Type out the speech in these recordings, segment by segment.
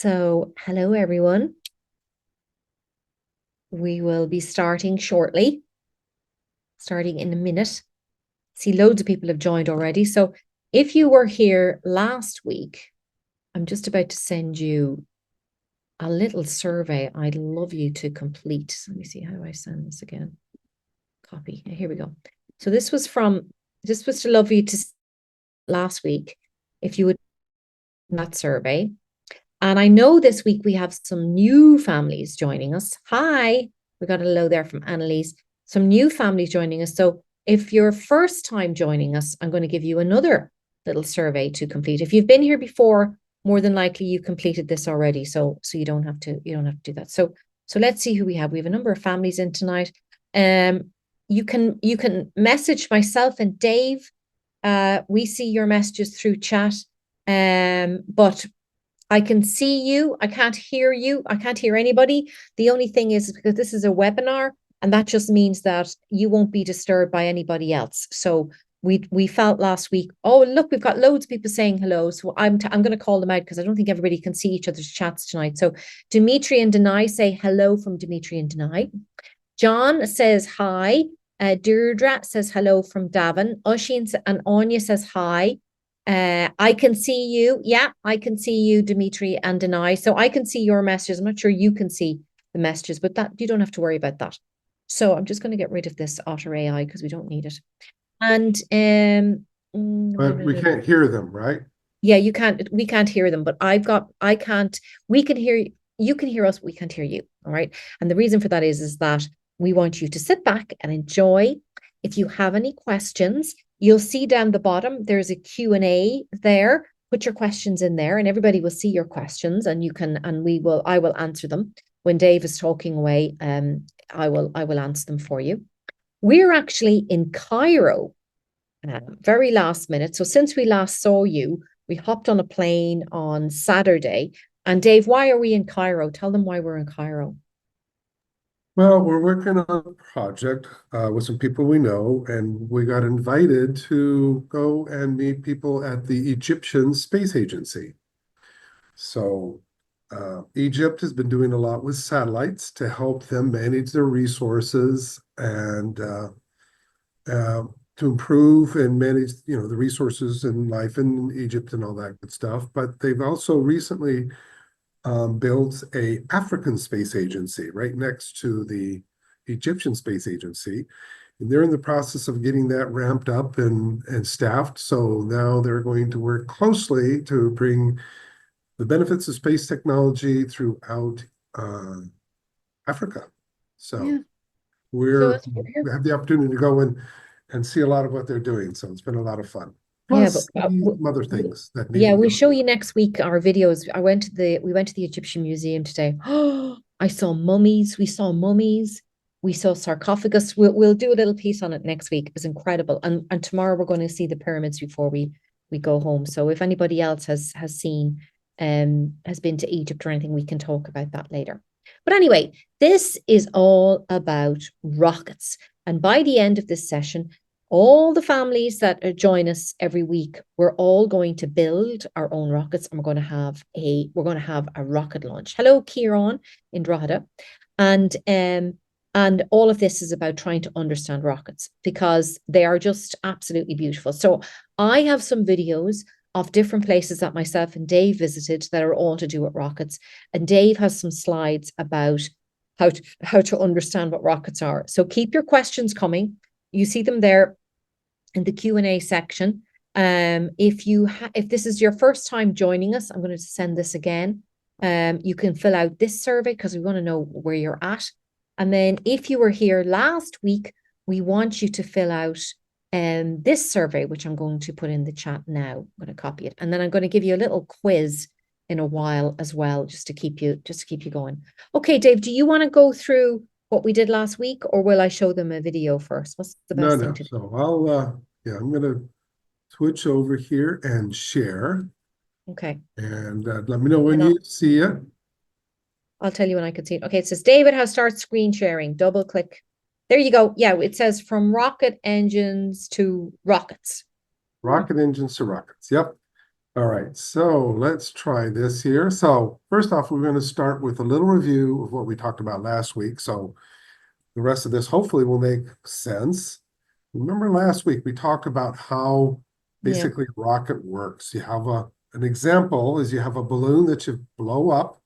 So, hello everyone. We will be starting shortly, starting in a minute. See, loads of people have joined already. So, if you were here last week, I'm just about to send you a little survey I'd love you to complete. Let me see, how do I send this again? Copy. Here we go. So, this was to love you to last week, if you would that survey. And I know this week we have some new families joining us. Hi, we got a hello there from Annalise. Some new families joining us. So if you're first time joining us, I'm going to give you another little survey to complete. If you've been here before, more than likely you completed this already. So you don't have to do that. So let's see who we have. We have a number of families in tonight. You can message myself and Dave. We see your messages through chat. But I can see you. I can't hear you. I can't hear anybody. The only thing is because this is a webinar, and that just means that you won't be disturbed by anybody else. So we felt last week, oh, look, we've got loads of people saying hello. So I'm going to call them out because I don't think everybody can see each other's chats tonight. So Dimitri and Denai, say hello from Dimitri and Denai. John says hi. Deirdre says hello from Davin. Oisin and Anya says hi. I can see you. Yeah, I can see you, Dimitri and Denai. So I can see your messages. I'm not sure you can see the messages, but that you don't have to worry about that. So I'm just going to get rid of this Otter AI because we don't need it. And But we can't hear them, right? yeah, we can't hear them, but we can hear, you can hear us, we can't hear you. All right. And the reason for that is that we want you to sit back and enjoy. If you have any questions, you'll see down the bottom, there's a Q&A there. Put your questions in there and everybody will see your questions and I will answer them. When Dave is talking away, I will answer them for you. We're actually in Cairo, very last minute. So since we last saw you, we hopped on a plane on Saturday. And Dave, why are we in Cairo? Tell them why we're in Cairo. Well, we're working on a project with some people we know, and we got invited to go and meet people at the Egyptian Space Agency. So Egypt has been doing a lot with satellites to help them manage their resources and to improve and manage, the resources and life in Egypt and all that good stuff. But they've also recently built a African space agency right next to the Egyptian space agency. And they're in the process of getting that ramped up and staffed. So now they're going to work closely to bring the benefits of space technology throughout Africa. So Yeah. So we that's what we're here. have the opportunity to go and see a lot of what they're doing. So it's been a lot of fun. Yeah, but Plus some other things that need yeah, to be we'll done. show you next week our videos. We went to the Egyptian Museum today. Oh, I saw mummies. We saw mummies. We saw sarcophagus. We'll do a little piece on it next week. It was incredible. And tomorrow we're going to see the pyramids before we go home. So if anybody else has seen has been to Egypt or anything, we can talk about that later. But anyway, this is all about rockets. And by the end of this session, all the families that join us every week, we're all going to build our own rockets, and we're going to have a rocket launch. Hello, Kieran in Drogheda, and all of this is about trying to understand rockets because they are just absolutely beautiful. So I have some videos of different places that myself and Dave visited that are all to do with rockets, and Dave has some slides about how to understand what rockets are. So keep your questions coming. You see them there in the Q&A section. If this is your first time joining us, I'm going to send this again. You can fill out this survey because we want to know where you're at. And then if you were here last week, we want you to fill out this survey, which I'm going to put in the chat now. I'm going to copy it. And then I'm going to give you a little quiz in a while as well, just to keep you going. Okay, Dave, do you want to go through what we did last week, or will I show them a video first? What's the No, best thing no. to do? So yeah, I'm going to switch over here and share. Okay. And let me know And when then you see it. I'll tell you when I can see it. Okay, it says David has started screen sharing. Double click. There you go. Yeah, it says from rocket engines to rockets. Rocket engines to rockets. Yep. All right, so let's try this here. So first off, we're going to start with a little review of what we talked about last week. So the rest of this hopefully will make sense. Remember last week we talked about how Yeah. basically a rocket works. You have an example is you have a balloon that you blow up,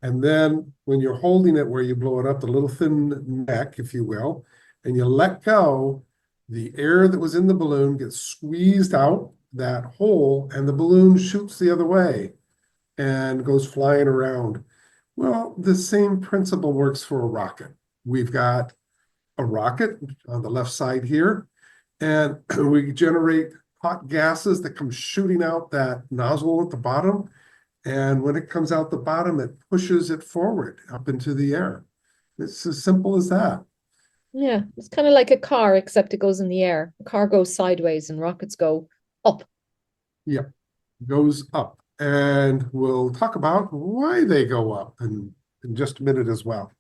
and then when you're holding it where you blow it up, the little thin neck, if you will, and you let go, the air that was in the balloon gets squeezed out that hole, and the balloon shoots the other way and goes flying around. Well, the same principle works for a rocket. We've got a rocket on the left side here, and we generate hot gases that come shooting out that nozzle at the bottom. And when it comes out the bottom, it pushes it forward up into the air. It's as simple as that. Yeah. It's kind of like a car, except it goes in the air. A car goes sideways and rockets go up. Yep, goes up. And we'll talk about why they go up in just a minute as well.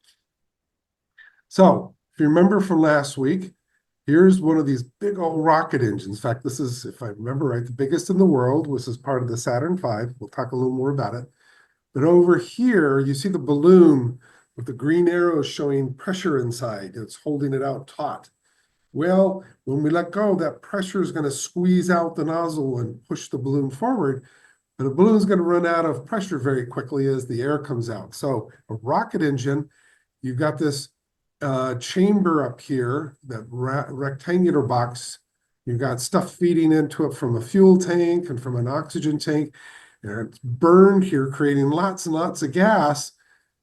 So if you remember from last week, here's one of these big old rocket engines. In fact, this is, if I remember right, the biggest in the world. This is part of the Saturn V. We'll talk a little more about it. But over here, you see the balloon with the green arrows showing pressure inside. It's holding it out taut. Well, when we let go, that pressure is going to squeeze out the nozzle and push the balloon forward. But the balloon is going to run out of pressure very quickly as the air comes out. So a rocket engine, you've got this chamber up here, that rectangular box. You've got stuff feeding into it from a fuel tank and from an oxygen tank. And it's burned here, creating lots and lots of gas.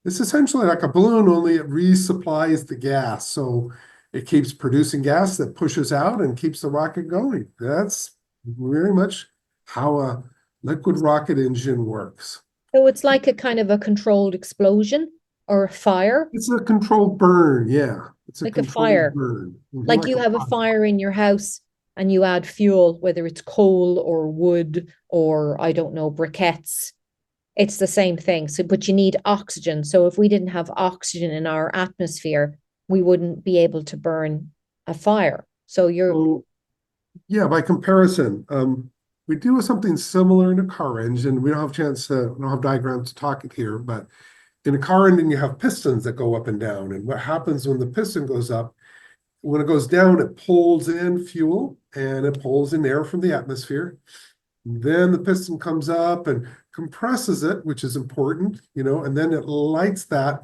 It's essentially like a balloon, only it resupplies the gas. So it keeps producing gas that pushes out and keeps the rocket going. That's very much how a liquid rocket engine works. So it's like a kind of a controlled explosion or a fire, It's a controlled burn, yeah. It's a like a controlled fire. burn, Like like you a have a fire. fire in your house and you add fuel, whether it's coal or wood or I don't know, briquettes. It's the same thing. So, but you need oxygen. So if we didn't have oxygen in our atmosphere, we wouldn't be able to burn a fire. So you're, So, yeah, by comparison, we do something similar in a car engine. We don't have a chance to, we don't have diagrams to talk it here, but in a car engine, you have pistons that go up and down. And what happens when the piston goes up, when it goes down, it pulls in fuel and it pulls in air from the atmosphere. Then the piston comes up and compresses it, which is important, and then it lights that.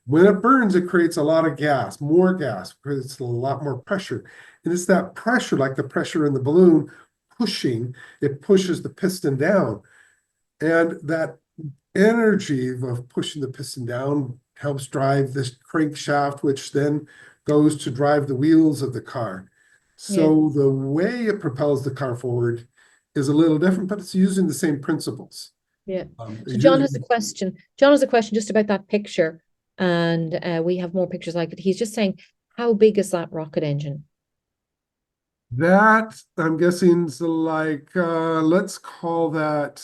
When it burns, it creates a lot of gas, more gas, creates a lot more pressure. And it's that pressure, like the pressure in the balloon, it pushes the piston down. And that energy of pushing the piston down helps drive this crankshaft, which then goes to drive the wheels of the car. yeah, So the way it propels the car forward is a little different, but it's using the same principles. yeah. So It's John has a using question. John has a question just about that picture. And we have more pictures like it. He's just saying, how big is that rocket engine? that, I'm guessing, is like, let's call that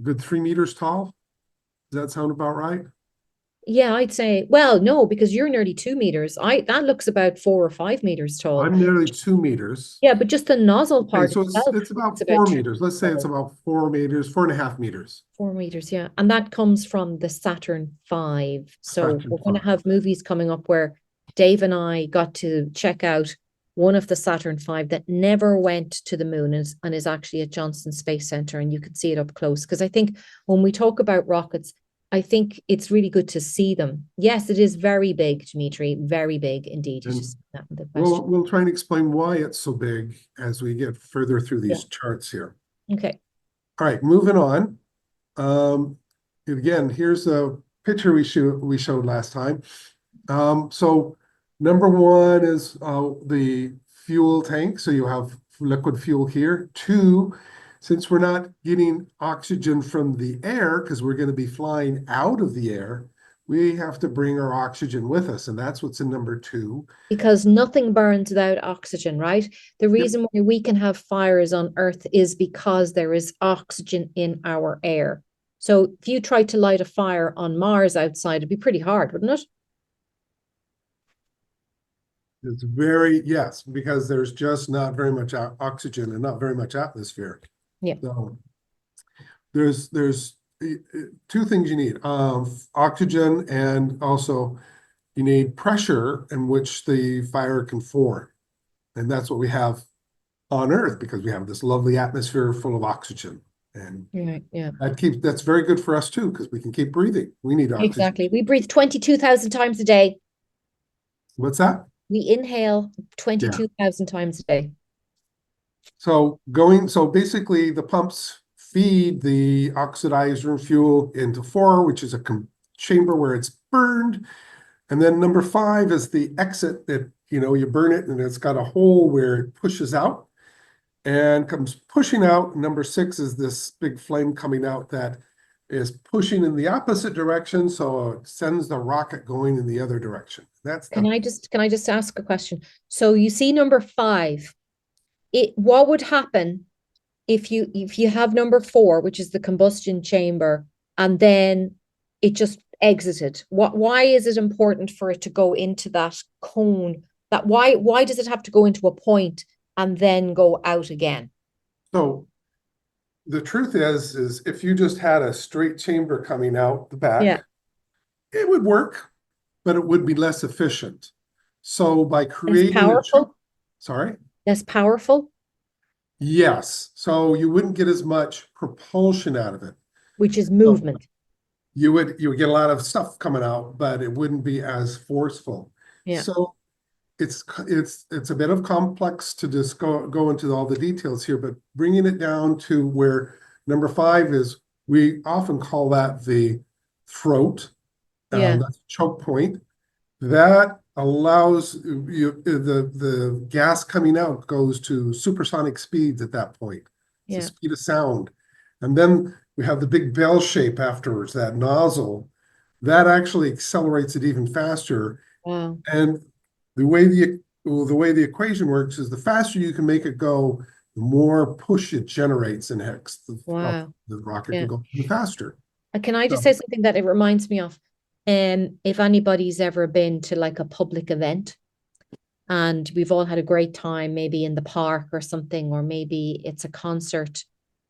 good 3 meters tall. Does that sound about right? Yeah, I'd say, well, no, because you're nearly 2 meters. That looks about 4 or 5 meters tall. I'm nearly 2 meters. Yeah, but just the nozzle Okay, part so itself it's is about about 4 meters. Let's say it's tall. about 4 meters, 4.5 meters. 4 meters, yeah. And that comes from the Saturn V. So Spectrum we're going to five. have movies coming up where Dave and I got to check out one of the Saturn V that never went to the moon and is actually at Johnson Space Center. And you can see it up close. Because I think when we talk about rockets, I think it's really good to see them. Yes, it is very big, Dimitri, very big indeed. You And just that in the we'll question. we'll try and explain why it's so big as we get further through Yeah. these charts here. Okay. All right, moving on. Again, here's a picture we showed last time. So number one is the fuel tank. So you have liquid fuel here. Two, since we're not getting oxygen from the air because we're going to be flying out of the air, we have to bring our oxygen with us, and that's what's in number two. Because nothing burns without oxygen, right? The Yep. reason why we can have fires on Earth is because there is oxygen in our air. So if you tried to light a fire on Mars outside, it'd be pretty hard, wouldn't it? Yes, because there's just not very much oxygen and not very much atmosphere. Yeah. So there's two things you need, oxygen, and also you need pressure in which the fire can form. And that's what we have on Earth because we have this lovely atmosphere full of oxygen. And Right. Yeah. that's very good for us too, because we can keep breathing. We need oxygen. Exactly. We breathe 22,000 times a day. What's that? We inhale Yeah. 22,000 times a day. So basically the pumps feed the oxidizer and fuel into four, which is a chamber where it's burned. And then number five is the exit that, you burn it and it's got a hole where it pushes out and comes pushing out. Number six is this big flame coming out that is pushing in the opposite direction. So it sends the rocket going in the other direction. That's Can the, I just ask a question? So you see number five, what would happen if you have number four, which is the combustion chamber, and then it just exited? Why is it important for it to go into that cone? Why does it have to go into a point and then go out again? so the truth is if you just had a straight chamber coming out the Yeah. back, it would work, but it would be less efficient. So by Less creating powerful? sorry, Less powerful, yes. So you wouldn't get as much propulsion out of it. which is So movement. you would get a lot of stuff coming out, but it wouldn't be as forceful. Yeah. So it's a bit of complex to just go into all the details here, but bringing it down to where number five is, we often call that the throat, Yeah. that's choke point. That allows the gas coming out goes to supersonic speeds at that point. It's the Yeah. speed of sound. And then we have the big bell shape afterwards, that nozzle, that actually accelerates it even faster. Wow. And the way the equation works is the faster you can make it go, the more push it generates and hex Wow. the rocket can Yeah. go even faster. Can I just So, say something that it reminds me of? If anybody's ever been to like a public event and we've all had a great time, maybe in the park or something, or maybe it's a concert,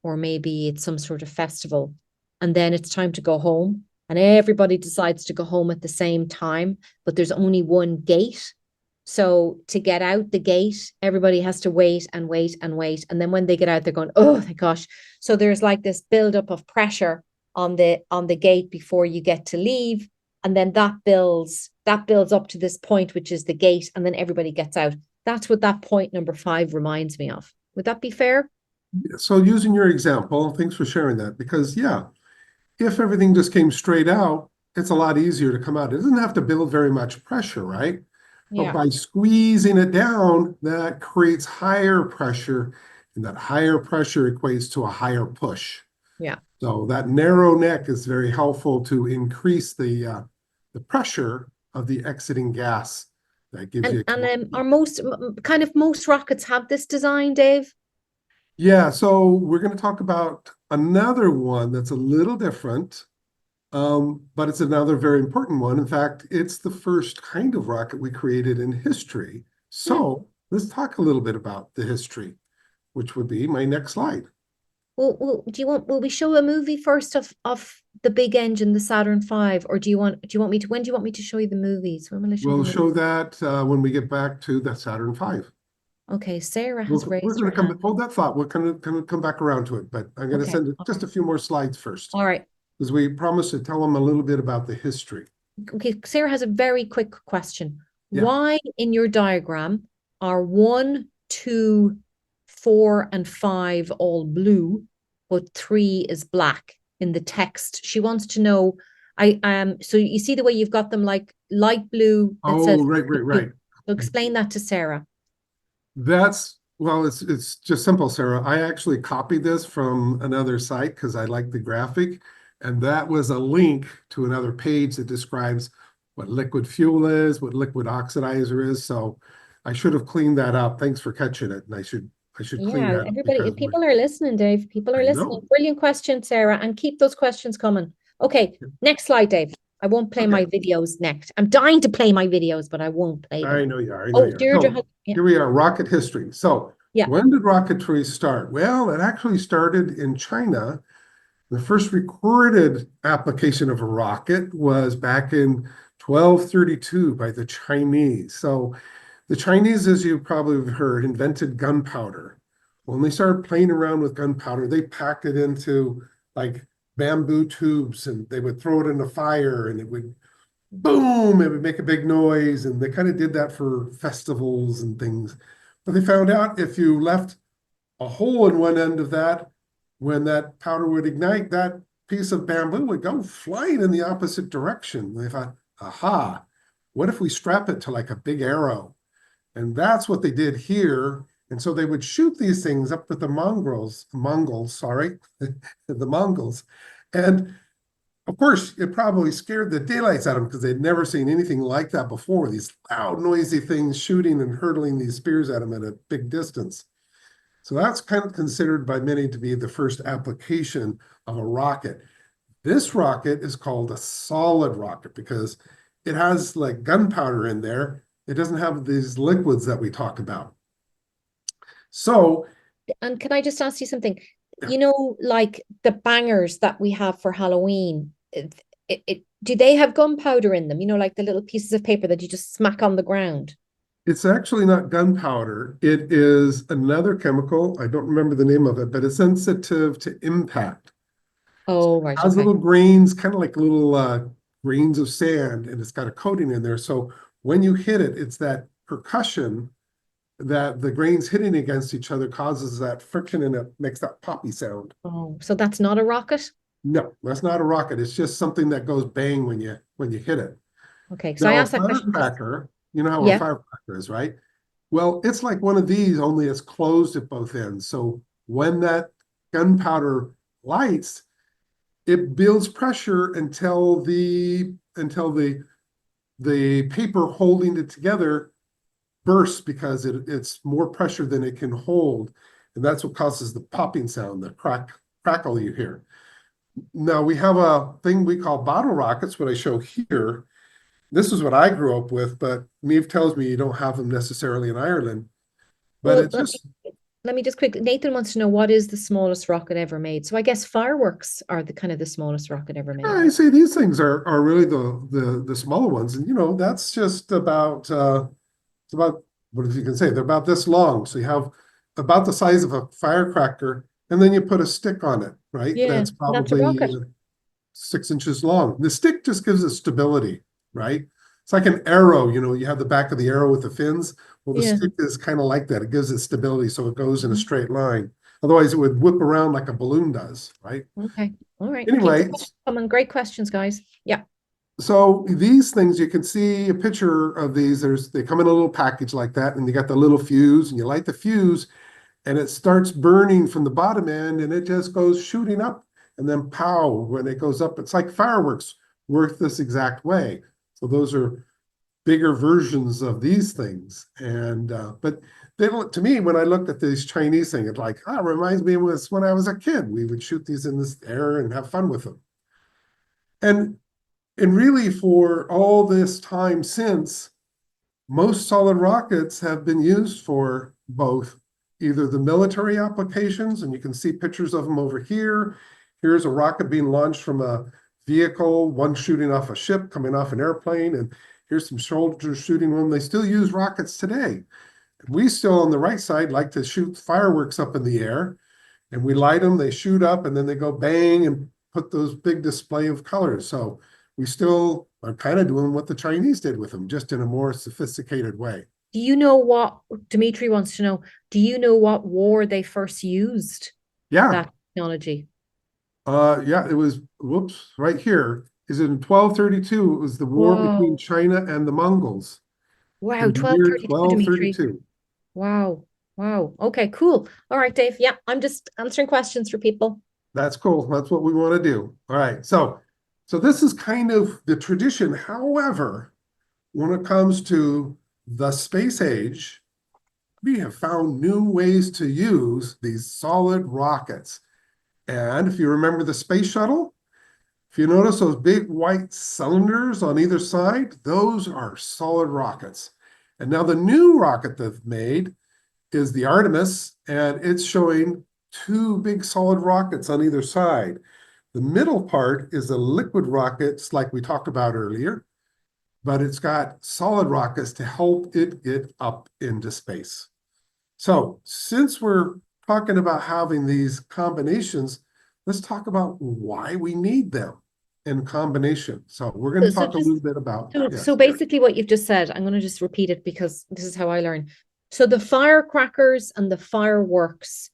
or maybe it's some sort of festival, and then it's time to go home, and everybody decides to go home at the same time, but there's only one gate. So to get out the gate, everybody has to wait and wait and wait. And then when they get out, they're going, oh my gosh. So there's like this buildup of pressure on the gate before you get to leave. And then that builds up to this point, which is the gate, and then everybody gets out. That's what that point number five reminds me of. Would that be fair? so using your example, thanks for sharing that, because yeah, if everything just came straight out, it's a lot easier to come out. It doesn't have to build very much pressure, right? But Yeah. by squeezing it down, that creates higher pressure, and that higher pressure equates to a higher push. Yeah. So that narrow neck is very helpful to increase the pressure of the exiting gas. That gives you And are most rockets have this design, Dave? yeah. So we're going to talk about another one that's a little different, but it's another very important one. In fact, it's the first kind of rocket we created in history. Hmm. So let's talk a little bit about the history, which would be my next slide. Will we show a movie first of the big engine, the Saturn V, or do you want me to, when do you want me to show you the movies? When will I show you the We'll movie? show that when we get back to the Saturn V. Okay, Sarah has We're raised going her to come, hand. hold that thought. We're going to come back around to it, but I'm going to Okay, send it all just right. a few more slides first, All right. because we promised to tell them a little bit about the history. Okay, Sarah has a very quick question. Yeah. Why in your diagram are one, two, four, and five all blue, but three is black in the text? She wants to know. So you see the way you've got them like light blue that says Oh, right, right, blue. right. So explain that to Sarah. Well, it's just simple, Sarah. I actually copied this from another site because I like the graphic, and that was a link to another page that describes what liquid fuel is, what liquid oxidizer is. So I should have cleaned that up. Thanks for catching it, and I should clean Yeah, that up everybody, because if people are listening, Dave, people are I listening. know. Brilliant question, Sarah, and keep those questions coming. Okay, next slide, Dave. I won't play Okay, my videos next. I'm dying to play my videos, but I won't play them. I know you are. I know Oh, you are. Deirdre So has, yeah. here we are, rocket history. So Yeah. When did rocketry start? Well, it actually started in China. The first recorded application of a rocket was back in 1232 by the Chinese. So the Chinese, as you probably have heard, invented gunpowder. When they started playing around with gunpowder, they packed it into like bamboo tubes and they would throw it in the fire and it would boom, it would make a big noise. And they kind of did that for festivals and things. But they found out if you left a hole in one end of that, when that powder would ignite, that piece of bamboo would go flying in the opposite direction. They thought, aha, what if we strap it to like a big arrow? And that's what they did here. And so they would shoot these things up with the Mongols, sorry, the Mongols. And of course, it probably scared the daylights out of them because they'd never seen anything like that before. These loud, noisy things shooting and hurtling these spears at them at a big distance. So that's kind of considered by many to be the first application of a rocket. This rocket is called a solid rocket because it has like gunpowder in there. It doesn't have these liquids that we talk about. So, And can I just ask you something? yeah, You know, like the bangers that we have for Halloween, do they have gunpowder in them? You know, like the little pieces of paper that you just smack on the ground. it's actually not gunpowder. It is another chemical. I don't remember the name of it, but it's sensitive to impact. So Oh, it right. has Okay. little grains, kind of like little grains of sand, and it's got a coating in there. So when you hit it, it's that percussion that the grains hitting against each other causes that friction and it makes that poppy sound. Oh, so that's not a rocket? No, that's not a rocket. It's just something that goes bang when you hit it. Okay. So I Now a asked that question because, firecracker, you know how a yeah. firecracker is, right? Well, it's like one of these, only it's closed at both ends. So when that gunpowder lights, it builds pressure until the paper holding it together bursts because it's more pressure than it can hold. And that's what causes the popping sound, the crackle you hear. Now we have a thing we call bottle rockets, what I show here. This is what I grew up with, but Niamh tells me you don't have them necessarily in Ireland. But Well, it's just, let me just quickly. Nathan wants to know what is the smallest rocket ever made. So I guess fireworks are the kind of the smallest rocket ever made. I say these things are really the smaller ones. And that's just about it's about what if you can say they're about this long. So you have about the size of a firecracker, and then you put a stick on it, right? Yeah, That's and that's a probably rocket. 6 inches long. The stick just gives it stability, right? It's like an arrow, you have the back of the arrow with the fins. Well, the Yeah. stick is kind of like that. It gives it stability so it goes in a Mhm. straight line. Otherwise, it would whip around like a balloon does, right? Okay. All right. Keep the Anyway, questions coming. Great questions, guys. Yeah. so these things, you can see a picture of these. They come in a little package like that, and you got the little fuse, and you light the fuse, and it starts burning from the bottom end, and it just goes shooting up, and then pow, when it goes up, it's like fireworks work this exact way. So those are bigger versions of these things. And but they look to me when I looked at these Chinese things, it's like, it reminds me of when I was a kid. We would shoot these in this air and have fun with them. And and really for all this time since, most solid rockets have been used for both either the military applications, and you can see pictures of them over here. Here's a rocket being launched from a vehicle, one shooting off a ship, coming off an airplane, and here's some soldiers shooting one. They still use rockets today. We still, on the right side, like to shoot fireworks up in the air, and we light them, they shoot up, and then they go bang and put those big display of colors. So we still are kind of doing what the Chinese did with them, just in a more sophisticated way. Do you know what Dimitri wants to know? Do you know what war they first used Yeah, that technology? yeah, it was, whoops, right here. Is it in 1232? It was the war between Whoa. China and the Mongols Wow, in the year 1232, Dimitri. 1232. Wow. Wow. Okay, cool. All right, Dave. Yeah, I'm just answering questions for people. That's cool. That's what we want to do. All right. So this is kind of the tradition. However, when it comes to the space age, we have found new ways to use these solid rockets. And if you remember the space shuttle, if you notice those big white cylinders on either side, those are solid rockets. And now the new rocket they've made is the Artemis, and it's showing two big solid rockets on either side. The middle part is a liquid rockets like we talked about earlier, but it's got solid rockets to help it get up into space. So since we're talking about having these combinations, let's talk about why we need them in combination. So we're going to So talk a just little bit about, so yes. basically what you've just said, I'm going to just repeat it because this is how I learn. So the firecrackers and the fireworks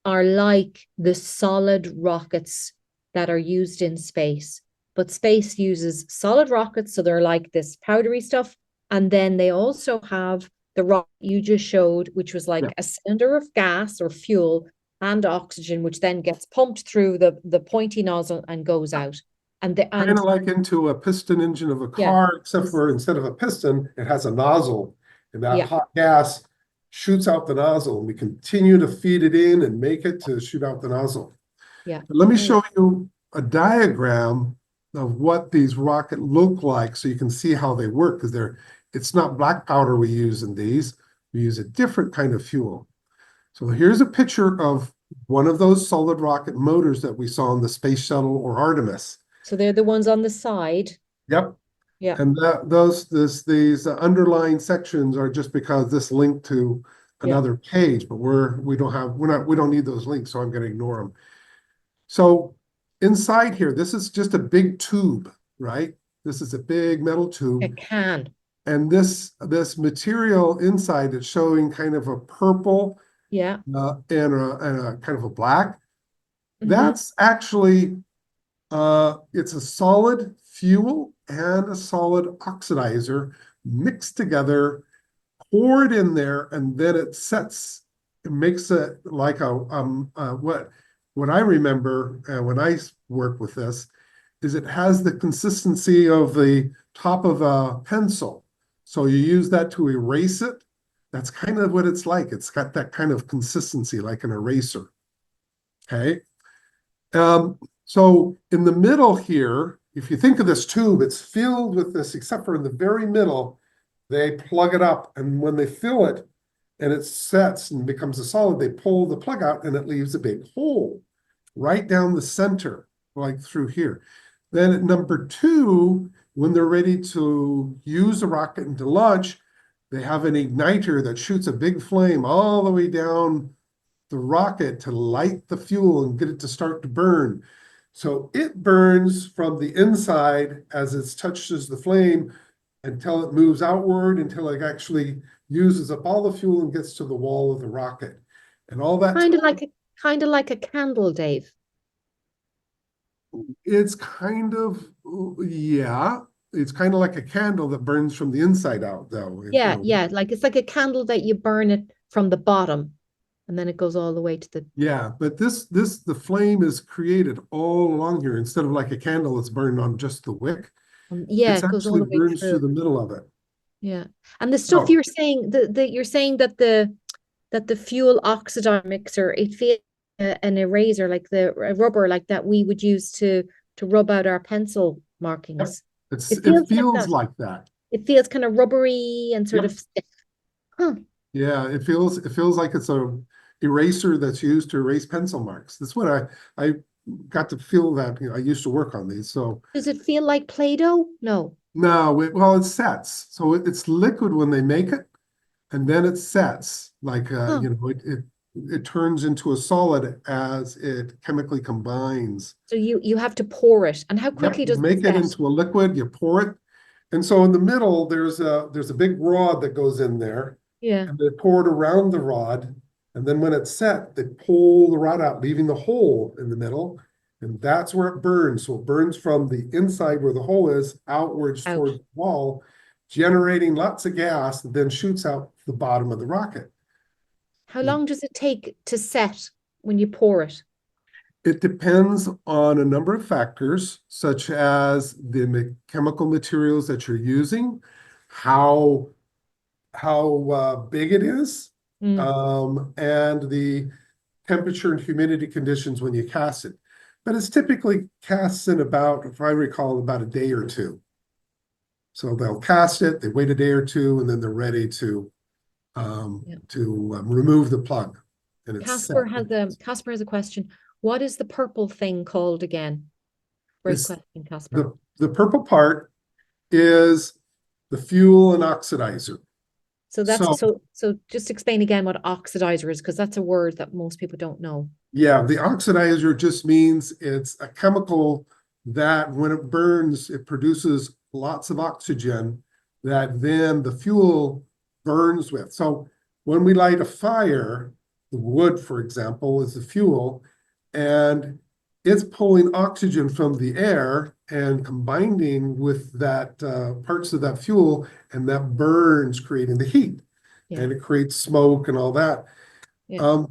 are like the solid rockets that are used in space. But space uses solid rockets, so they're like this powdery stuff. And then they also have the rock you just showed, which was Yeah. like a cylinder of gas or fuel and oxygen, which then gets pumped through the pointy nozzle and goes out. And Kind of like into a piston engine of a yeah, car, except for instead of a piston, it has a nozzle. And that yeah, hot gas shoots out the nozzle. And we continue to feed it in and make it to shoot out the nozzle. yeah. But let me show you a diagram of what these rockets look like so you can see how they work, because it's not black powder we use in these. We use a different kind of fuel. So here's a picture of one of those solid rocket motors that we saw on the Space Shuttle or Artemis. So they're the ones on the side. Yep. Yeah, And these underlying sections are just because this linked to yeah. another page, but we don't need those links, so I'm going to ignore them. So inside here, this is just a big tube, right? This is a big metal A tube. can. And this material inside is showing kind of a purple Yeah. and a kind of a black. Mm-hmm. That's actually it's a solid fuel and a solid oxidizer mixed together, poured in there, and then it sets. It makes it like what I remember when I work with this is it has the consistency of the top of a pencil. So you use that to erase it. That's kind of what it's like. It's got that kind of consistency like an eraser. Okay. So in the middle here, if you think of this tube, it's filled with this, except for in the very middle, they plug it up. And when they fill it and it sets and becomes a solid, they pull the plug out and it leaves a big hole right down the center, like through here. Then at number two, when they're ready to use the rocket and to launch, they have an igniter that shoots a big flame all the way down the rocket to light the fuel and get it to start to burn. So it burns from the inside as it touches the flame until it moves outward, until it actually uses up all the fuel and gets to the wall of the rocket. And all that Kind of like a candle, Dave. it's kind of, yeah, it's kind of like a candle that burns from the inside out, though. Yeah, yeah. Like it's like a candle that you burn it from the bottom and then it goes all the way to the Yeah, but the flame is created all along here. Instead of like a candle that's burned on just the wick, yeah, it's it goes all actually the way burns through through. the middle of it. Yeah. And the stuff So you're saying that you're saying that the fuel oxidizer mixer, it feels an eraser like the a rubber like that we would use to rub out our pencil yep, markings. it Like feels that. like that. It feels kind of rubbery and sort of Yep. stiff. Huh. Yeah, it feels like it's a eraser that's used to erase pencil marks. That's what I got to feel that, I used to work on these. So Does it feel like Play-Doh? No. no, well, it sets. So it's liquid when they make it, and then it sets like Huh. it turns into a solid as it chemically combines. So you have to pour it. And how Yep, quickly you does it make it set? into a liquid, you pour it, and so in the middle there's a big rod that goes in there, Yeah. and they pour it around the rod, and then when it's set, they pull the rod out, leaving the hole in the middle, and that's where it burns. So it burns from the inside where the hole is outwards Out. towards the wall, generating lots of gas that then shoots out the bottom of the rocket. How long does it take to set when you pour it? It depends on a number of factors, such as the chemical materials that you're using, how big it is, Mm. and the temperature and humidity conditions when you cast it. But it's typically casts in about, if I recall, about a day or two. So they'll cast it, they wait a day or two, and then they're ready to to remove the plug. And it's set. Casper has a question. What is the purple thing called again? Great question, Casper. The purple part is the fuel and oxidizer. So just explain again what oxidizer is, because that's a word that most people don't know. Yeah, the oxidizer just means it's a chemical that when it burns, it produces lots of oxygen that then the fuel burns with. So when we light a fire, the wood, for example, is the fuel, and it's pulling oxygen from the air and combining with that parts of that fuel, and that burns, creating the heat. Yeah. And it creates smoke and all that. Yeah.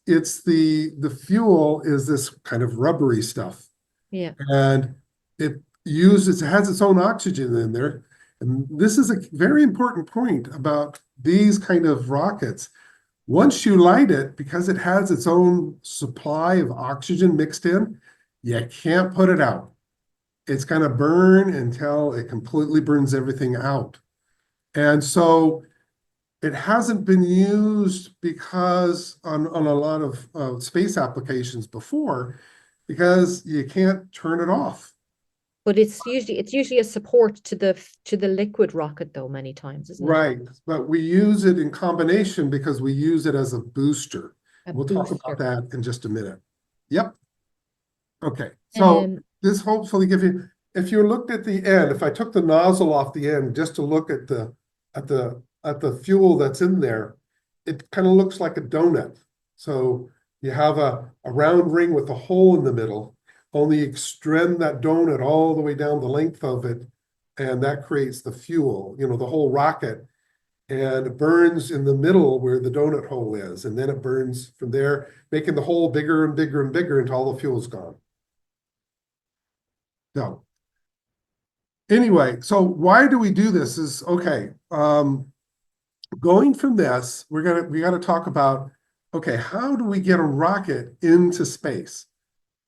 It's the fuel is this kind of rubbery stuff. Yeah. And it has its own oxygen in there. And this is a very important point about these kind of rockets. Once you light it, because it has its own supply of oxygen mixed in, you can't put it out. It's going to burn until it completely burns everything out. And so it hasn't been used because on a lot of space applications before, because you can't turn it off. But it's usually a support to the liquid rocket, though, many times, isn't it? Right, but we use it in combination because we use it as a booster. We'll talk about that in just a minute. Yep. Okay, so this hopefully gives you, if you looked at the end, if I took the nozzle off the end just to look at the fuel that's in there, it kind of looks like a donut. So you have a round ring with a hole in the middle, only extend that donut all the way down the length of it, and that creates the fuel, the whole rocket, and it burns in the middle where the donut hole is, and then it burns from there, making the hole bigger and bigger and bigger until all the fuel's gone. So anyway, so why do we do this is, okay, going from this, we got to talk about, okay, how do we get a rocket into space?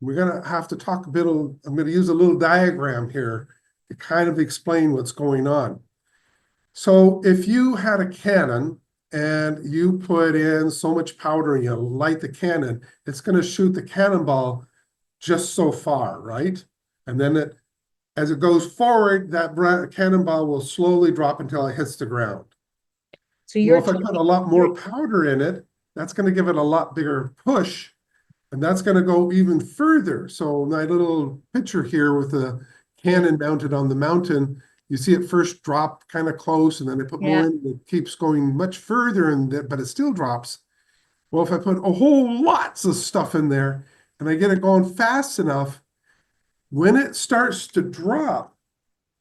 We're going to have to talk a bit, I'm going to use a little diagram here to kind of explain what's going on. So if you had a cannon and you put in so much powder and you light the cannon, it's going to shoot the cannonball just so far, right? And then as it goes forward, that cannonball will slowly drop until it hits the ground. So if I put a lot more powder in it, that's going to give it a lot bigger push, and that's going to go even further. So my little picture here with the cannon mounted on the mountain, you see it first drop kind of close, and then I put more in, and it keeps going much further, but it still drops. Well, if I put a whole lots of stuff in there, and I get it going fast enough, when it starts to drop,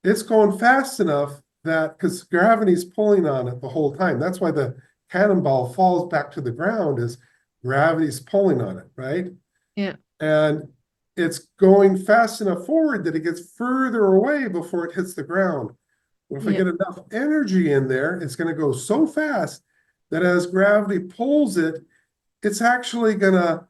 it's going fast enough that, because gravity's pulling on it the whole time. That's why the cannonball falls back to the ground, is gravity's pulling on it, right? Yeah. And it's going fast enough forward that it gets further away before it hits the ground. Well, if I get enough energy in there, it's going to go so fast that as gravity pulls it, it's actually going to,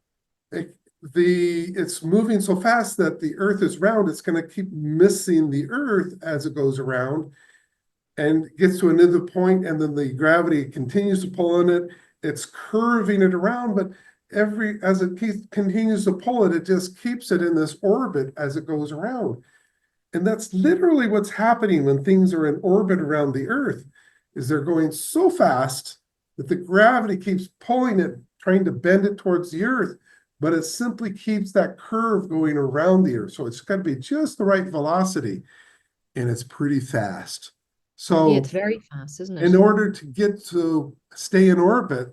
it's moving so fast that the Earth is round, it's going to keep missing the Earth as it goes around and gets to another point, and then the gravity continues to pull on it. It's curving it around, but as it continues to pull it, it just keeps it in this orbit as it goes around. And that's literally what's happening when things are in orbit around the Earth, is they're going so fast that the gravity keeps pulling it, trying to bend it towards the Earth, but it simply keeps that curve going around the Earth. So it's got to be just the right velocity, and it's pretty fast. So it's very fast, isn't it? In order to stay in orbit,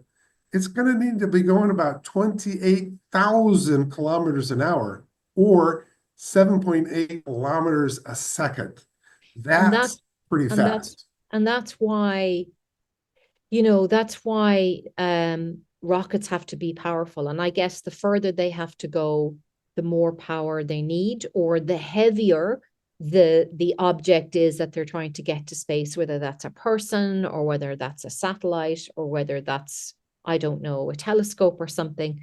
it's going to need to be going about 28,000 kilometers an hour, or 7.8 kilometers a second. That's pretty fast. That's why, rockets have to be powerful. And I guess the further they have to go, the more power they need, or the heavier the object is that they're trying to get to space, whether that's a person or whether that's a satellite or whether that's, I don't know, a telescope or something.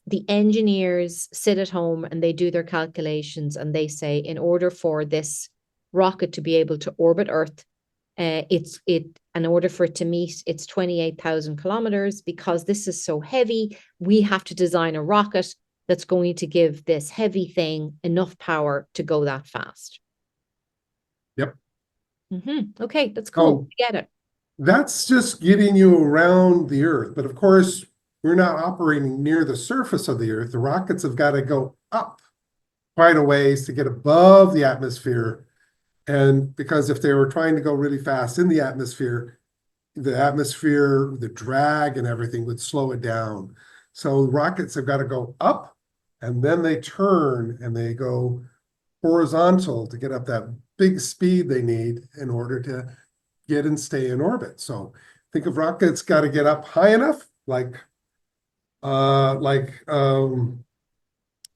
The engineers sit at home and they do their calculations, and they say, in order for this rocket to be able to orbit Earth, it in order for it to meet its 28,000 kilometers, because this is so heavy, we have to design a rocket that's going to give this heavy thing enough power to go that fast. Yep. Okay, that's So cool. I get it. that's just getting you around the Earth. But of course, we're not operating near the surface of the Earth. The rockets have got to go up quite a ways to get above the atmosphere. And because if they were trying to go really fast in the atmosphere, the drag and everything would slow it down. So rockets have got to go up and then they turn and they go horizontal to get up that big speed they need in order to get and stay in orbit. So think of rockets got to get up high enough, like I'm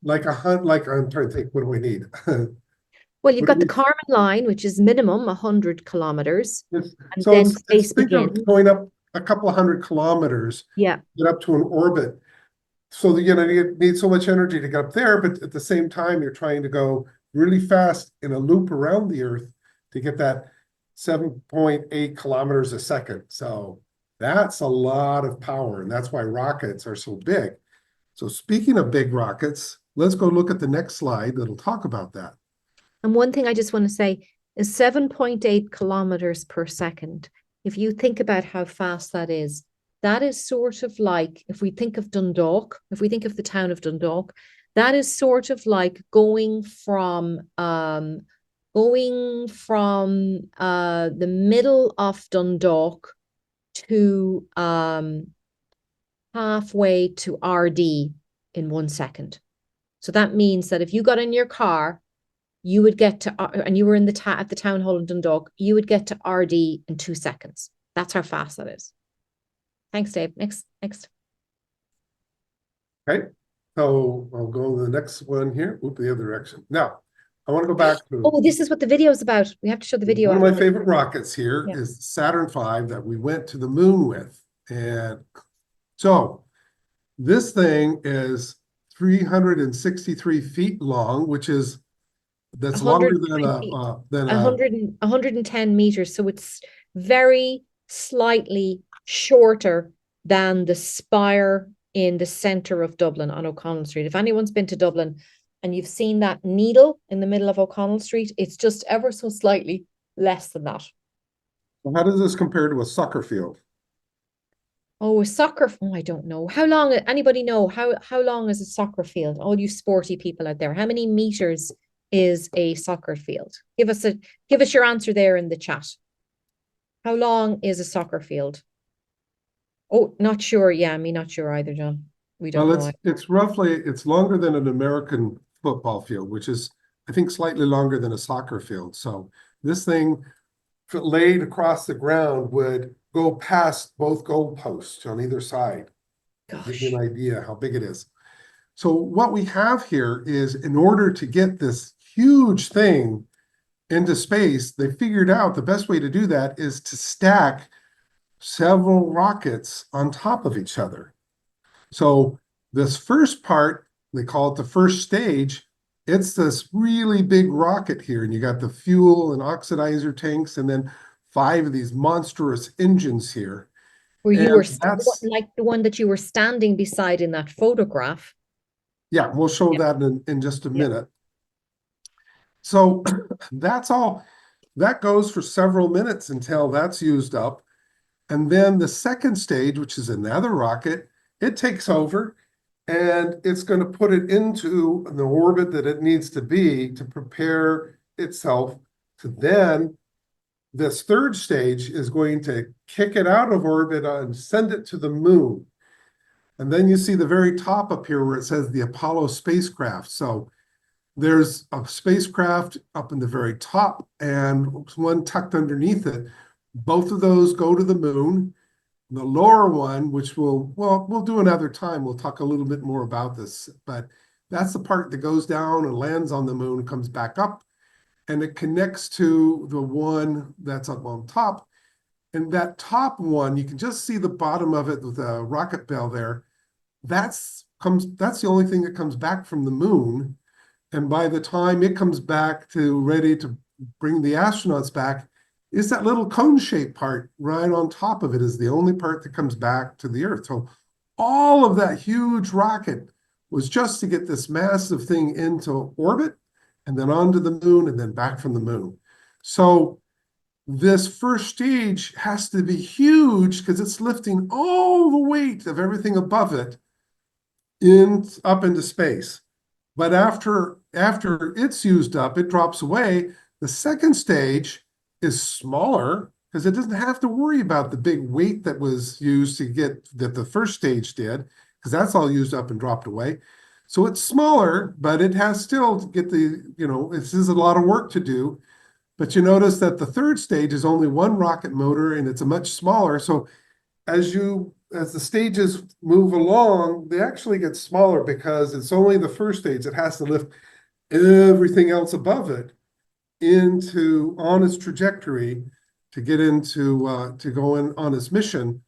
trying to think, what do we need? Well, you've got the Kármán line, which is minimum 100 kilometers, and So then it's space think of begins. going up a couple of 100 kilometers, Yeah. get up to an orbit. So that, you need so much energy to get up there, but at the same time, you're trying to go really fast in a loop around the Earth to get that 7.8 kilometers a second. So that's a lot of power, and that's why rockets are so big. So speaking of big rockets, let's go look at the next slide that'll talk about that. And one thing I just want to say is 7.8 kilometers per second. If you think about how fast that is sort of like, if we think of Dundalk, if we think of the town of Dundalk, that is sort of like going from the middle of Dundalk to halfway to RD in 1 second. So that means that if you got in your car, you would get to, and you were in at the town hall in Dundalk, you would get to RD in 2 seconds. That's how fast that is. Thanks, Dave. Next. Okay, so I'll go to the next one here. Oop, the other direction. Now, I want to go back to. Oh, this is what the video is about. We have to show the video. One of my favorite rockets here is Saturn V that we went to the moon with. And so this thing is 363 feet long, which is longer than 110 meters. So it's very slightly shorter than the spire in the center of Dublin on O'Connell Street. If anyone's been to Dublin and you've seen that needle in the middle of O'Connell Street, it's just ever so slightly less than that. How does this compare to a soccer field? Oh, I don't know. How long, anybody know how long is a soccer field? All you sporty people out there, how many meters is a soccer field? Give us your answer there in the chat. How long is a soccer field? Oh, not sure. Yeah, me not sure either, John. We don't know. It's longer than an American football field, which is, I think, slightly longer than a soccer field. So this thing, if it laid across the ground, would go past both goalposts on either side. Gosh. Give you an idea how big it is. So what we have here is, in order to get this huge thing into space, they figured out the best way to do that is to stack several rockets on top of each other. So this first part, they call it the first stage. It's this really big rocket here, and you got the fuel and oxidizer tanks, and then 5 of these monstrous engines here. Where you were like the one that you were standing beside in that photograph. Yeah, we'll show that in just a minute. So that's all. That goes for several minutes until that's used up. And then the second stage, which is another rocket, it takes over and it's going to put it into the orbit that it needs to be to prepare itself to then. This third stage is going to kick it out of orbit and send it to the moon. And then you see the very top up here where it says the Apollo spacecraft. So there's a spacecraft up in the very top and one tucked underneath it. Both of those go to the moon. The lower one, which we'll do another time. We'll talk a little bit more about this, but that's the part that goes down and lands on the moon and comes back up. And it connects to the one that's up on top. And that top one, you can just see the bottom of it with a rocket bell there. That's the only thing that comes back from the moon. And by the time it comes back to ready to bring the astronauts back, is that little cone-shaped part right on top of it is the only part that comes back to the Earth. So all of that huge rocket was just to get this massive thing into orbit and then onto the moon and then back from the moon. So this first stage has to be huge because it's lifting all the weight of everything above it up into space. But after it's used up, it drops away. The second stage is smaller because it doesn't have to worry about the big weight that was used to get that the first stage did, because that's all used up and dropped away. So it's smaller, but it has still to get this is a lot of work to do. But you notice that the third stage is only one rocket motor and it's a much smaller. So as the stages move along, they actually get smaller because it's only the first stage that has to lift everything else above it on its trajectory to get into to go in on its mission.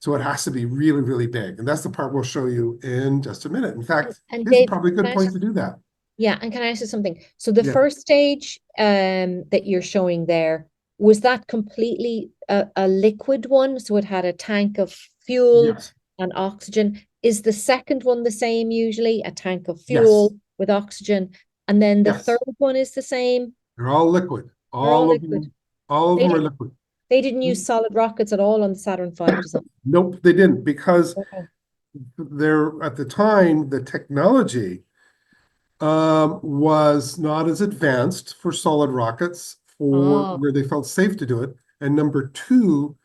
So it has to be really, really big. And that's the part we'll show you in just a minute. In fact, And this is Dave, probably a can good I point ask, to do that. yeah, and can I ask you something? So the Yeah. first stage that you're showing there, was that completely a liquid one? So it had a tank of fuel Yes. and oxygen. Is the second one the same usually? A tank of Yes. fuel with oxygen. And then the third Yes. one is the same? They're all liquid. They're all All of liquid. them, all of They them are didn't liquid. they didn't use solid rockets at all on the Saturn V design. Nope, they didn't, because Okay. there at the time the technology was not as advanced for solid rockets for Oh, where they felt safe to do it. And number two,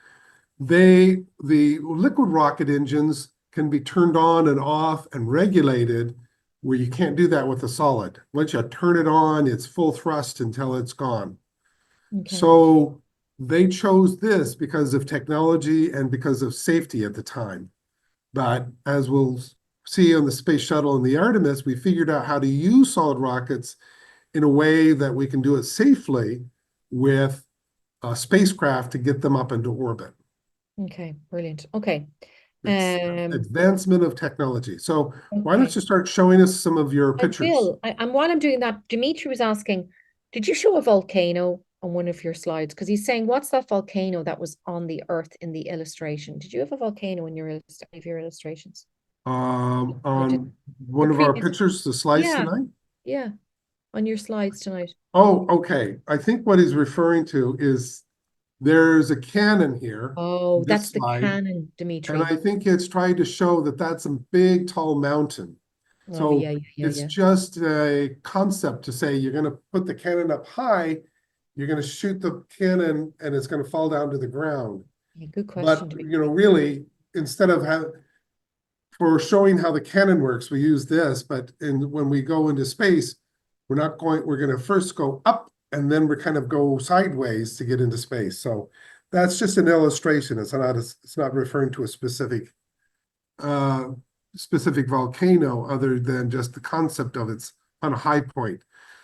the liquid rocket engines can be turned on and off and regulated where you can't do that with a solid. Once you turn it on, it's full thrust until it's gone. okay. So they chose this because of technology and because of safety at the time. But as we'll see on the space shuttle and the Artemis, we figured out how to use solid rockets in a way that we can do it safely with a spacecraft to get them up into orbit. Okay, brilliant. Okay. It's Um, advancement of technology. So why don't okay. you start showing us some of your I pictures? will. And while I'm doing that, Dimitri was asking, did you show a volcano on one of your slides? Because he's saying, what's that volcano that was on the Earth in the illustration? Did you have a volcano in any of your illustrations? Or did On your one of our previous? pictures, the slides Yeah, tonight? yeah, on your slides tonight. Oh, okay. I think what he's referring to is there's a cannon here, Oh, this that's the slide, cannon, and Dimitri. I think it's trying to show that that's a big, tall mountain. Oh, So yeah, yeah, yeah, it's yeah. just a concept to say you're going to put the cannon up high, you're going to shoot the cannon, and it's going to fall down to the ground. Yeah, good But, question, Dimitri. really, instead of for showing how the cannon works, we use this, but when we go into space, we're going to first go up and then we kind of go sideways to get into space. So that's just an illustration. It's not referring to a uh, specific volcano other than just the concept of it's on a high point.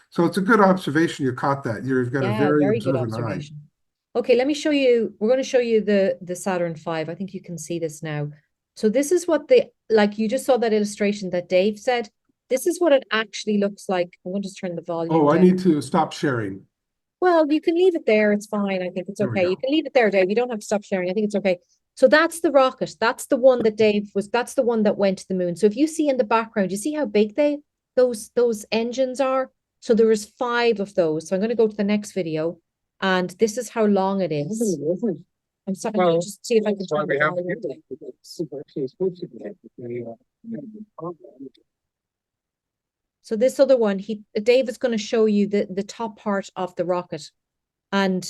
So it's a good observation. You caught that. You've got a Yeah, very very good observant eye. observation. Okay, let me show you. We're going to show you the Saturn V. I think you can see this now. So this is what like you just saw that illustration that Dave said. This is what it actually looks like. I'm going to just turn the volume Oh, I down. need to stop sharing. Well, you can leave it there. It's fine. I think it's There we okay. You go. can leave it there, Dave. You don't have to stop sharing. I think it's okay. So that's the rocket. That's the one that that's the one that went to the moon. So if you see in the background, you see how big those engines are? So there is 5 of those. So I'm going to go to the next video, and this is how long it is. I'm sorry, I'm gonna just see if I can turn the volume down. So this other one, Dave is going to show you the top part of the rocket. And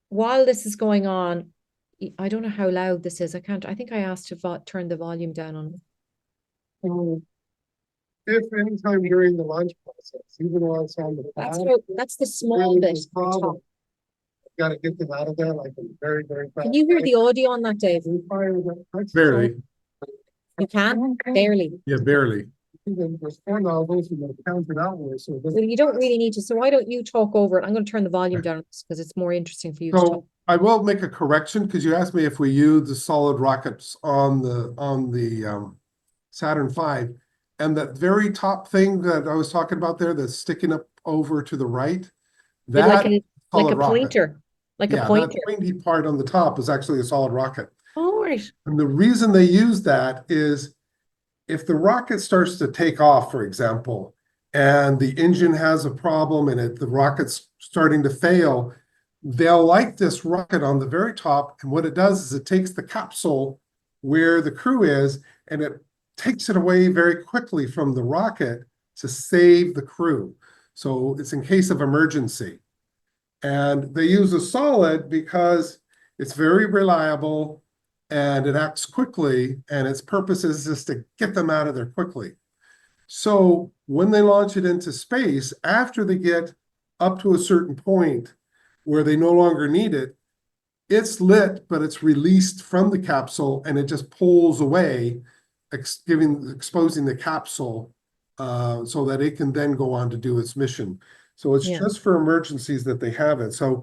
while this is going on, I don't know how loud this is. I think I asked to turn the volume down on it. If anytime during the launch process, even while it's on the That's the small bit. got to get them out of there like a very, very fast. Can you hear the audio on that, Dave? Barely. You can? Barely. Yeah, barely. Well, you don't really need to. So why don't you talk over it? I'm going to turn the volume down because it's more interesting for you to talk. So I will make a correction because you asked me if we use the solid rockets on the Saturn V, and that very top thing that I was talking about there that's sticking up over to the right, Like that a solid rocket. pointer. like a Yeah, that pointer. pointy part on the top is actually a solid rocket. Oh, right. And the reason they use that is if the rocket starts to take off, for example, and the engine has a problem and the rocket's starting to fail, they'll light this rocket on the very top. And what it does is it takes the capsule where the crew is and it takes it away very quickly from the rocket to save the crew. So it's in case of emergency. And they use a solid because it's very reliable and it acts quickly, and its purpose is just to get them out of there quickly. So when they launch it into space, after they get up to a certain point where they no longer need it, it's lit, but it's released from the capsule and it just pulls away, exposing the capsule so that it can then go on to do its mission. So it's Yeah. just for emergencies that they have it. So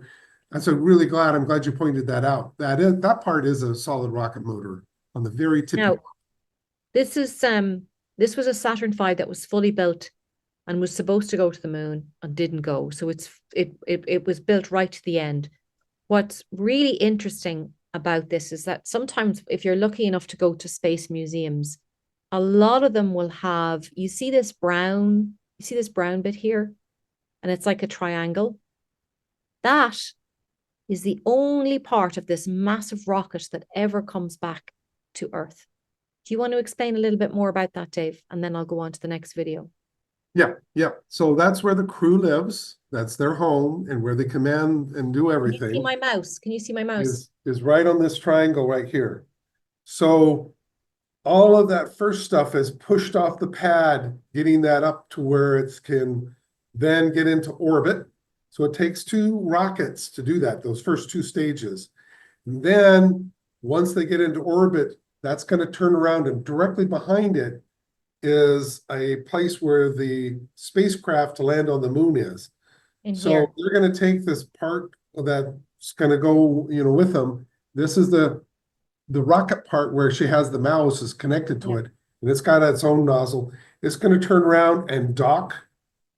I'm glad you pointed that out. That part is a solid rocket motor on the very tip. Now, this was a Saturn V that was fully built and was supposed to go to the moon and didn't go. So it was built right to the end. What's really interesting about this is that sometimes if you're lucky enough to go to space museums, a lot of them will have, you see this brown bit here, and it's like a triangle. That is the only part of this massive rocket that ever comes back to Earth. Do you want to explain a little bit more about that, Dave? And then I'll go on to the next video. Yeah. So that's where the crew lives. That's their home and where they command and do Can you see everything my mouse? Can you see my mouse? is right on this triangle right here. So all of that first stuff is pushed off the pad, getting that up to where it can then get into orbit. So it takes two rockets to do that, those first two stages. And then once they get into orbit, that's going to turn around, and directly behind it is a place where the spacecraft to land on the moon is. In So here. they're going to take this part that's going to go, with them. This is the rocket part where she has the mouse is connected to it, and it's got its own nozzle. It's going to turn around and dock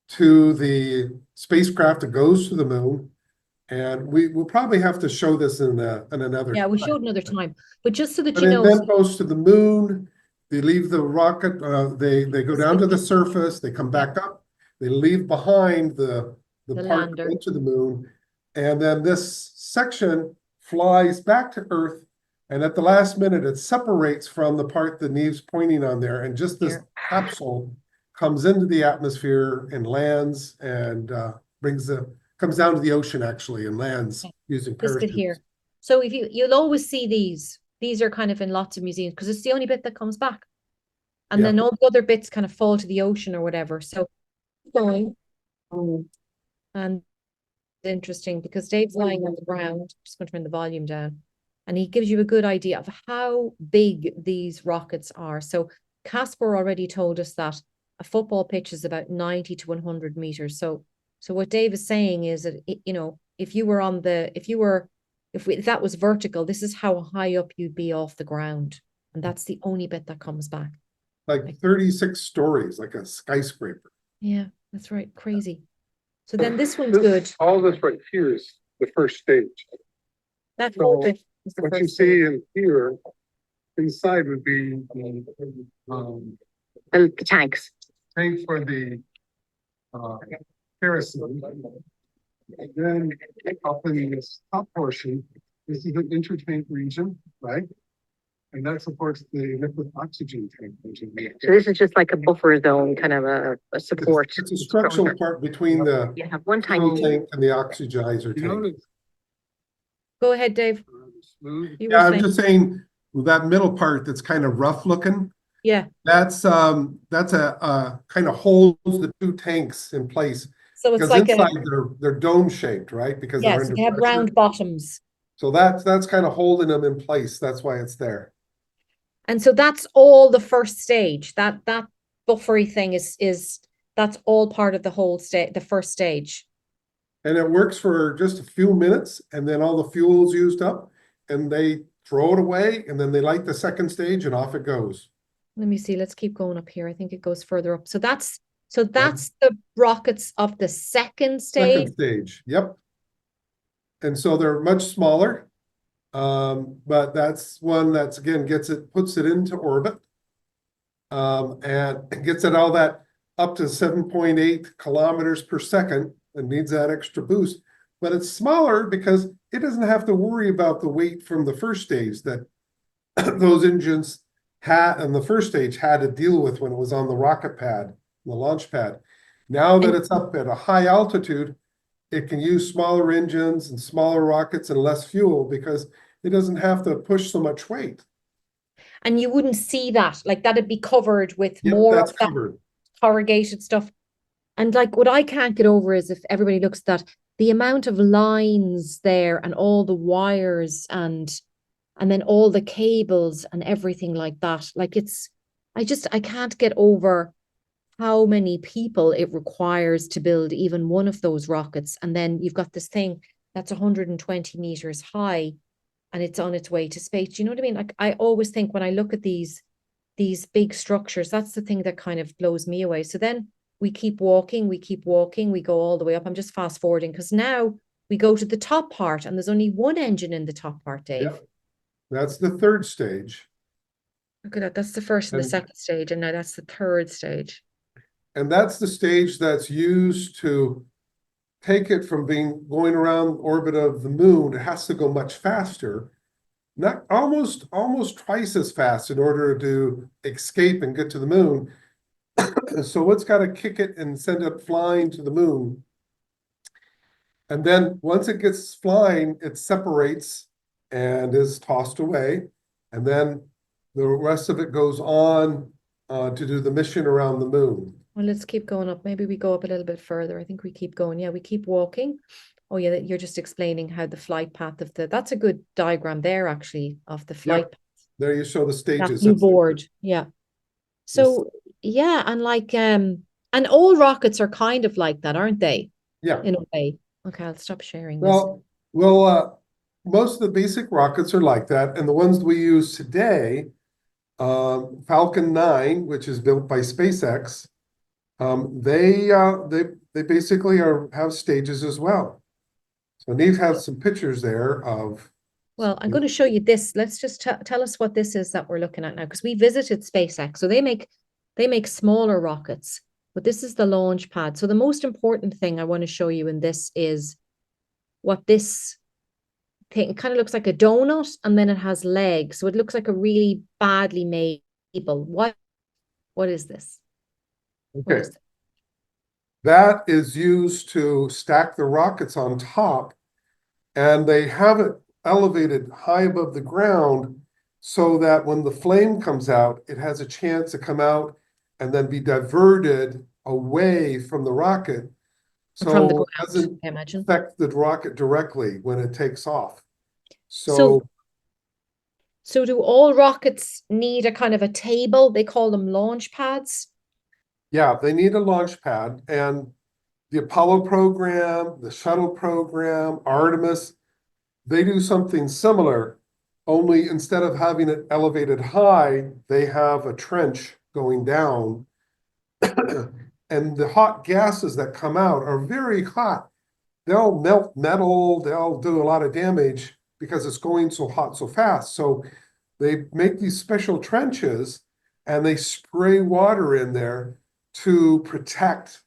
to the spacecraft that goes to the moon. And we'll probably have to show this in another. Yeah, we showed another time. But just so that But you it know, then goes to the moon. They leave the rocket. They go down to the surface. They come back up. They leave behind the the part lander. into the moon, and then this section flies back to Earth. And at the last minute, it separates from the part that Niamh's pointing on there, and just this capsule comes into the atmosphere and lands and comes down to the ocean actually and lands using This bit parachutes. here. So if you'll always see these are kind of in lots of museums because it's the only bit that comes back. And then all the other bits kind of fall to the ocean or whatever. So going and interesting because Dave's lying on the ground. I'm just going to turn the volume down. And he gives you a good idea of how big these rockets are. So Casper already told us that a football pitch is about 90 to 100 meters. So what Dave is saying is that, if that was vertical, this is how high up you'd be off the ground. And that's the only bit that comes back. Like 36 stories, like a skyscraper. Yeah, that's right. Crazy. So then this one's good. All this right here is the first stage. That whole bit is the What you first see stage. in here, inside would be The tanks. tank for the kerosene. And then up in this top portion, this is an intertank region, right? And that supports the liquid oxygen tank region. So this is just like a buffer zone, kind of a support. It's a structural part between the You have one fuel tank. tank and the oxygizer tank. Go ahead, Dave. Yeah, I'm just saying that middle part that's kind of rough looking. Yeah. That's a kind of holds the two tanks in place. So it's Because like inside they're dome shaped, right? Because they're yes, under they have pressure. round bottoms. So that's kind of holding them in place. That's why it's there. And so that's all the first stage. That buffery thing is that's all part of the whole stage, the first stage. And it works for just a few minutes, and then all the fuel's used up, and they throw it away, and then they light the second stage, and off it goes. Let me see. Let's keep going up here. I think it goes further up. So that's the rockets of the second stage. Second stage, yep. And so they're much smaller. But that's one that's again puts it into orbit. And gets it all that up to 7.8 kilometers per second and needs that extra boost. But it's smaller because it doesn't have to worry about the weight from the first stage that those engines had in the first stage had to deal with when it was on the rocket pad, the launch pad. Now that it's up at a high altitude, it can use smaller engines and smaller rockets and less fuel because it doesn't have to push so much weight. And you wouldn't see that, like that'd be covered with Yep, more that's of that covered. corrugated stuff. And like what I can't get over is if everybody looks at that, the amount of lines there and all the wires and then all the cables and everything like that. Like I can't get over how many people it requires to build even one of those rockets. And then you've got this thing that's 120 meters high and it's on its way to space. Do you know what I mean? Like I always think when I look at these big structures, that's the thing that kind of blows me away. So then we keep walking, we go all the way up. I'm just fast forwarding because now we go to the top part and there's only one engine in the top part, Dave. Yep. That's the third stage. Look at that. That's the first and the second stage. And now that's the third stage. And that's the stage that's used to take it from going around orbit of the moon. It has to go much faster, not almost twice as fast in order to escape and get to the moon. So it's got to kick it and send it flying to the moon. And then once it gets flying, it separates and is tossed away. And then the rest of it goes on to do the mission around the moon. Well, let's keep going up. Maybe we go up a little bit further. I think we keep going. Yeah, we keep walking. Oh, yeah, you're just explaining how the flight path of that's a good diagram there, actually, of the flight path. There you show the stages. That blue board. Yeah. So, yeah, and like, and all rockets are kind of like that, aren't they? Yeah. In a way. Okay, I'll stop sharing this. Well, most of the basic rockets are like that. And the ones we use today, Falcon 9, which is built by SpaceX, they basically have stages as well. So Niamh has some pictures there of. Well, I'm going to show you this. Let's just tell us what this is that we're looking at now, because we visited SpaceX. So they make smaller rockets, but this is the launch pad. So the most important thing I want to show you in this is what this thing, it kind of looks like a donut and then it has legs. So it looks like a really badly made table. What is this? Okay. That is used to stack the rockets on top, and they have it elevated high above the ground so that when the flame comes out, it has a chance to come out and then be diverted away from the rocket. So it doesn't affect the rocket directly when it takes off. So do all rockets need a kind of a table? They call them launch pads. Yeah, they need a launch pad. And the Apollo program, the shuttle program, Artemis, they do something similar, only instead of having it elevated high, they have a trench going down. And the hot gases that come out are very hot. They'll melt metal, they'll do a lot of damage because it's going so hot so fast. So they make these special trenches and they spray water in there to protect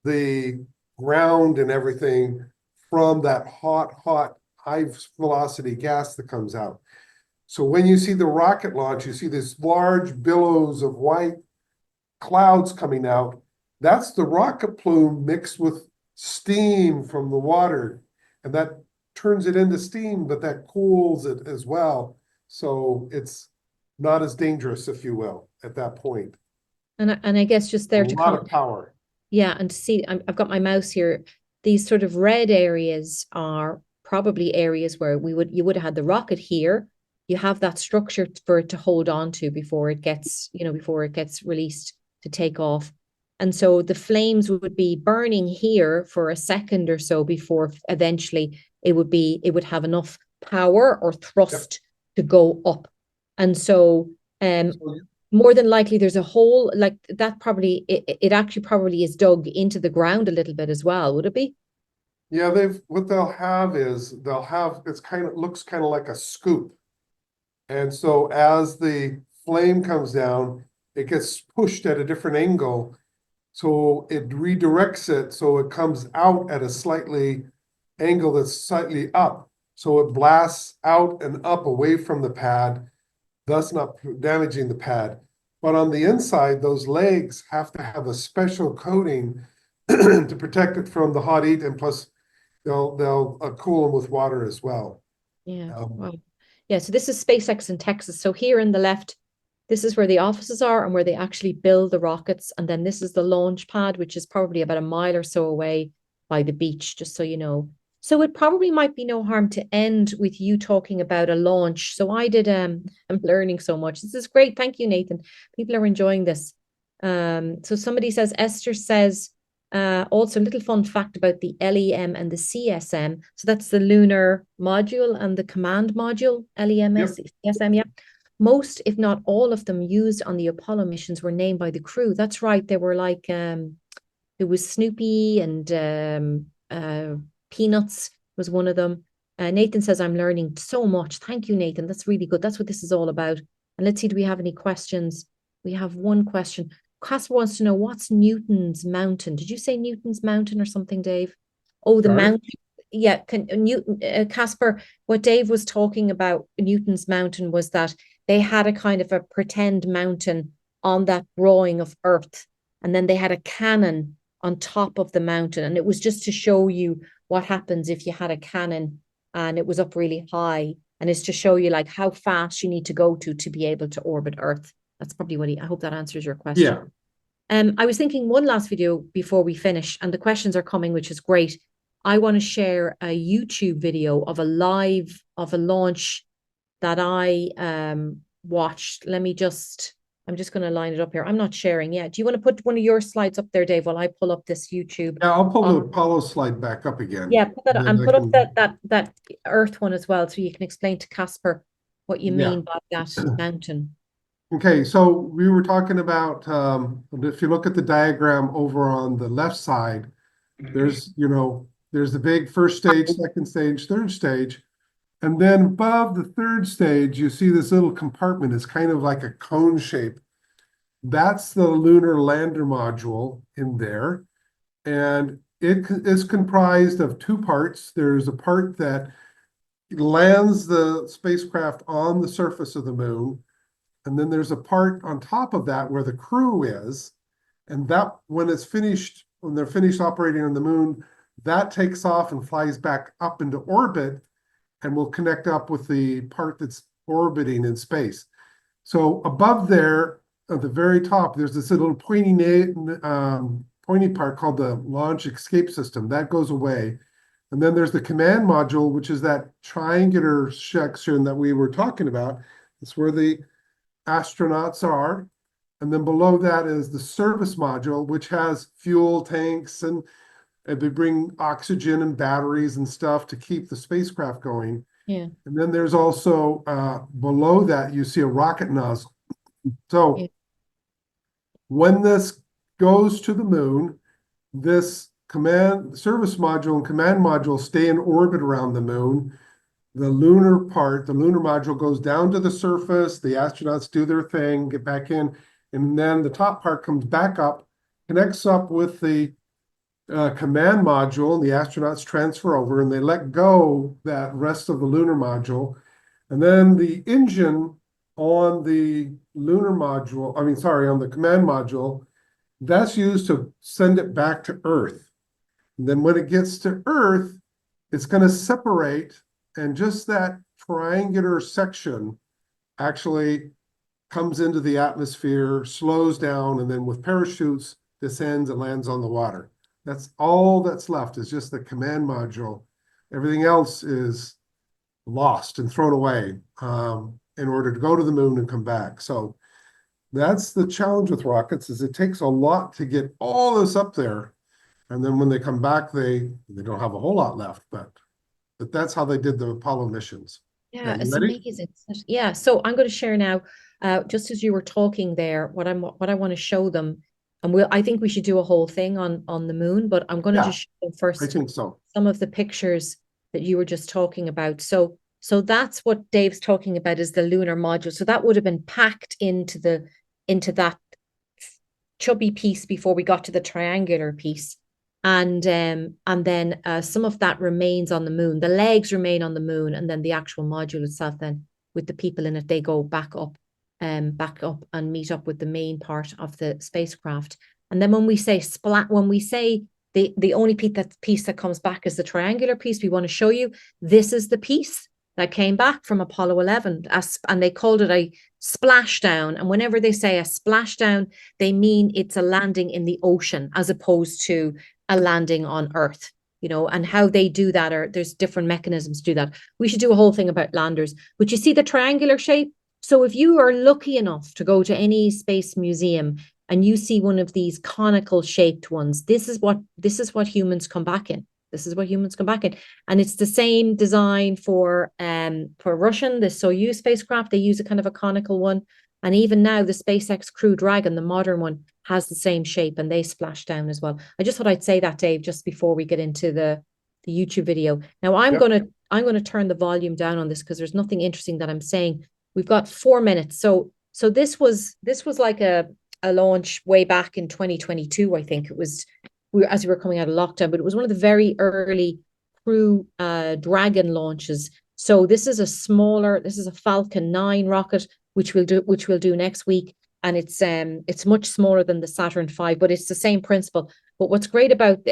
the ground and everything from that hot, high velocity gas that comes out. So when you see the rocket launch, you see this large billows of white clouds coming out. That's the rocket plume mixed with steam from the water. And that turns it into steam, but that cools it as well. So it's not as dangerous, if you will, at that point. And I guess just there to a lot of power. Yeah, and to see, I've got my mouse here. These sort of red areas are probably areas where you would have had the rocket here. You have that structure for it to hold on to before it gets, before it gets released to take off. And so the flames would be burning here for a second or so before eventually it would have enough power or thrust to go up. And so more than likely there's a hole like that. Probably it actually probably is dug into the ground a little bit as well, would it be? Yeah, what they'll have is looks kind of like a scoop. And so as the flame comes down, it gets pushed at a different angle. So it redirects it so it comes out at a slightly angle that's slightly up. So it blasts out and up away from the pad, thus not damaging the pad. But on the inside, those legs have to have a special coating to protect it from the hot heat, and plus they'll cool them with water as well. Yeah. Um, Wow. Yeah. So this is SpaceX in Texas. So here in the left, this is where the offices are and where they actually build the rockets. And then this is the launch pad, which is probably about a mile or so away by the beach, just so you know. So it probably might be no harm to end with you talking about a launch. So I'm learning so much. This is great. Thank you, Nathan. People are enjoying this. So somebody says, Esther says, also, a little fun fact about the LEM and the CSM. So that's the lunar module and the command module, LEMS, CSM, yeah. Most, if not all of them used on the Apollo missions were named by the crew. That's right. They were like, it was Snoopy and Peanuts was one of them. Nathan says, I'm learning so much. Thank you, Nathan. That's really good. That's what this is all about. And let's see, do we have any questions? We have one question. Casper wants to know, what's Newton's mountain? Did you say Newton's mountain or something, Dave? Oh, the Sorry? mountain. Yeah, Newton, Casper, what Dave was talking about Newton's mountain was that they had a kind of a pretend mountain on that drawing of Earth, and then they had a cannon on top of the mountain, and it was just to show you what happens if you had a cannon and it was up really high, and it's to show you like how fast you need to go to be able to orbit Earth. That's probably what I hope that answers your question. Yeah. I was thinking one last video before we finish, and the questions are coming, which is great. I want to share a YouTube video of a launch that I watched. I'm just going to line it up here. I'm not sharing yet. Do you want to put one of your slides up there, Dave, while I pull up this YouTube? Yeah, I'll pull the Apollo slide back up again. Yeah, put that and and then I put up can- that Earth one as well, so you can explain to Casper what you Yeah. mean by that mountain. Okay, so we were talking about, if you look at the diagram over on the left side, there's the big first stage, second stage, third stage. And then above the third stage, you see this little compartment. It's kind of like a cone shape. That's the lunar lander module in there. And it is comprised of two parts. There's a part that lands the spacecraft on the surface of the moon. And then there's a part on top of that where the crew is. And that, when they're finished operating on the moon, that takes off and flies back up into orbit and will connect up with the part that's orbiting in space. So above there, at the very top, there's this little pointy part called the launch escape system. That goes away. And then there's the command module, which is that triangular section that we were talking about. It's where the astronauts are. And then below that is the service module, which has fuel tanks and they bring oxygen and batteries and stuff to keep the spacecraft going. Yeah. And then there's also below that, you see a rocket nozzle. So Yeah. when this goes to the moon, this service module and command module stay in orbit around the moon. The lunar module goes down to the surface. The astronauts do their thing, get back in, and then the top part comes back up, connects up with the command module, and the astronauts transfer over, and they let go that rest of the lunar module. And then the engine on the on the command module, that's used to send it back to Earth. And then when it gets to Earth, it's going to separate, and just that triangular section actually comes into the atmosphere, slows down, and then with parachutes, descends and lands on the water. That's all that's left is just the command module. Everything else is lost and thrown away in order to go to the moon and come back. So that's the challenge with rockets, is it takes a lot to get all this up there. And then when they come back, they don't have a whole lot left, but that's how they did the Apollo missions. Yeah, You it's ready? amazing. Yeah, so I'm going to share now, just as you were talking there, what I want to show them And I think we should do a whole thing on the moon, but I'm going to Yeah, just show I first think so. some of the pictures that you were just talking about. So that's what Dave's talking about, is the lunar module. So that would have been packed into that chubby piece before we got to the triangular piece. And then some of that remains on the moon. The legs remain on the moon, and then the actual module itself, then with the people in it, they go back up and meet up with the main part of the spacecraft. And then when we say the only piece that comes back is the triangular piece, we want to show you this is the piece that came back from Apollo 11, and they called it a splashdown. And whenever they say a splashdown, they mean it's a landing in the ocean as opposed to a landing on Earth. And how they do that, or there's different mechanisms to do that. We should do a whole thing about landers. But you see the triangular shape? So if you are lucky enough to go to any space museum and you see one of these conical shaped ones, this is what humans come back in. This is what humans come back in. And it's the same design for Russian, the Soyuz spacecraft. They use a kind of a conical one. And even now, the SpaceX Crew Dragon, the modern one, has the same shape, and they splash down as well. I just thought I'd say that, Dave, just before we get into the YouTube video. Now I'm gonna turn the volume down on this because there's nothing interesting that I'm saying. We've got 4 minutes. So this was like a launch way back in 2022, I think it was, as we were coming out of lockdown, but it was one of the very early Crew Dragon launches. So this is a Falcon 9 rocket, which we'll do next week. And it's much smaller than the Saturn V, but it's the same principle. But what's great about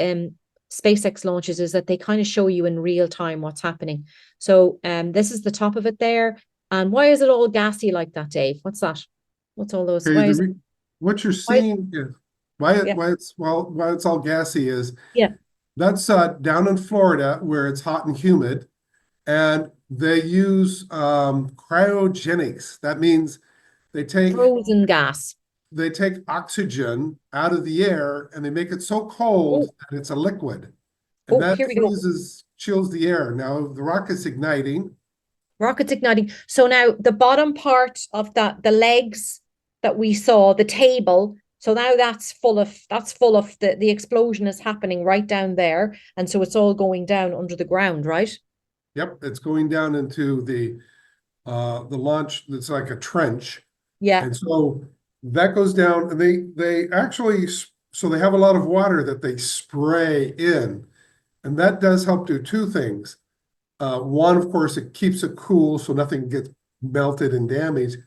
SpaceX launches is that they kind of show you in real time what's happening. So this is the top of it there. And why is it all gassy like that, Dave? What's that? What's all those? Okay, what you're why, seeing is yeah, why it's all gassy is yeah, that's down in Florida where it's hot and humid, and they use cryogenics. That means they take frozen gas. oxygen out of the air and they make it so cold Oh, that it's a liquid, and oh, that here we go. chills the air. Now the rocket's igniting. Rockets igniting. So now the bottom part of the legs that we saw, the table. So now that's full of the explosion is happening right down there. And so it's all going down under the ground, right? Yep, it's going down into the launch. It's like a trench. Yeah. And so that goes down, and they actually, so they have a lot of water that they spray in, and that does help do two things. One, of course, it keeps it cool so nothing gets melted and damaged,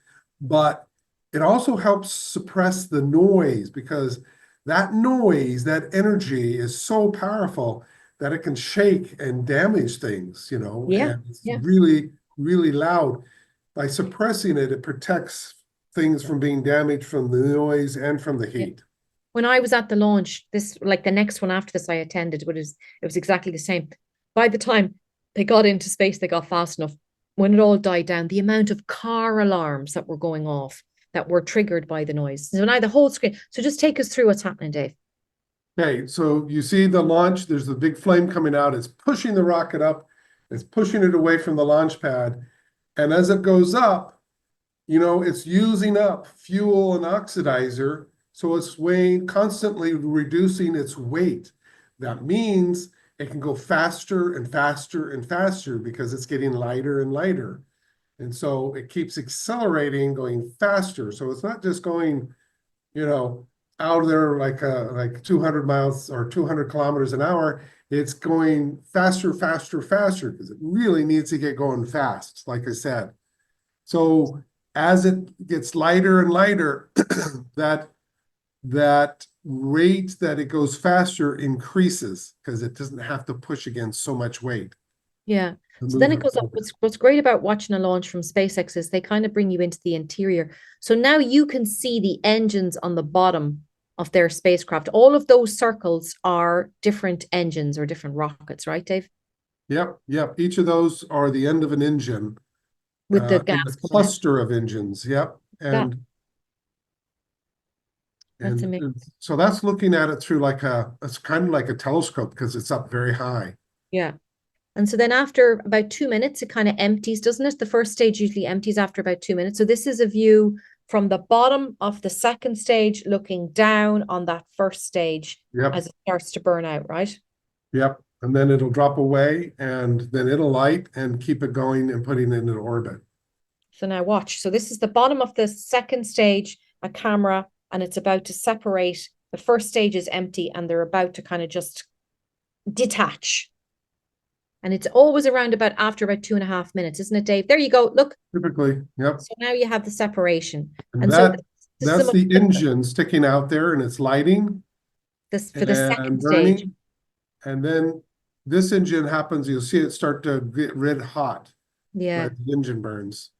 but it also helps suppress the noise, because that noise, that energy is so powerful that it can shake and damage things, Yeah. and it's Yeah. really, really loud. By suppressing it, it protects things from being damaged from the noise and from the Yeah. heat. When I was at the launch, like the next one after this I attended, it was exactly the same. By the time they got into space, they got fast enough. When it all died down, the amount of car alarms that were going off that were triggered by the noise. So now the whole screen. So just take us through what's happening, Dave. Okay, so you see the launch, there's the big flame coming out, it's pushing the rocket up, it's pushing it away from the launch pad. And as it goes up, it's using up fuel and oxidizer, so it's constantly reducing its weight. That means it can go faster and faster and faster because it's getting lighter and lighter. And so it keeps accelerating, going faster. So it's not just going, out there like 200 miles or 200 kilometers an hour. It's going faster, faster, faster, because it really needs to get going fast, like I said. So as it gets lighter and lighter, that rate that it goes faster increases, because it doesn't have to push against so much weight Yeah. to So then move it it goes up. forward. What's great about watching a launch from SpaceX is they kind of bring you into the interior. So now you can see the engines on the bottom of their spacecraft. All of those circles are different engines or different rockets, right, Dave? Yep, yep. Each of those are the end of an engine With the in gas a coming out. cluster of engines. Yep. Yeah, And that's and, amazing. and so that's looking at it through it's kind of like a telescope, because it's up very high. Yeah. And so then after about 2 minutes, it kind of empties, doesn't it? The first stage usually empties after about 2 minutes. So this is a view from the bottom of the second stage, looking down on that first stage Yep, as it starts to burn out, right? yep. And then it'll drop away and then it'll light and keep it going and putting it into orbit. So now watch. So this is the bottom of the second stage, a camera, and it's about to separate. The first stage is empty and they're about to kind of just detach. And it's always around about after about 2.5 minutes, isn't it, Dave? There you go. Look. Typically, yep. So now you have the separation. And And so that this is that's a the engine sticking out there and it's lighting this for the second and stage. burning. And then this engine happens, you'll see it start to get red hot. Yeah. Right, the engine burns.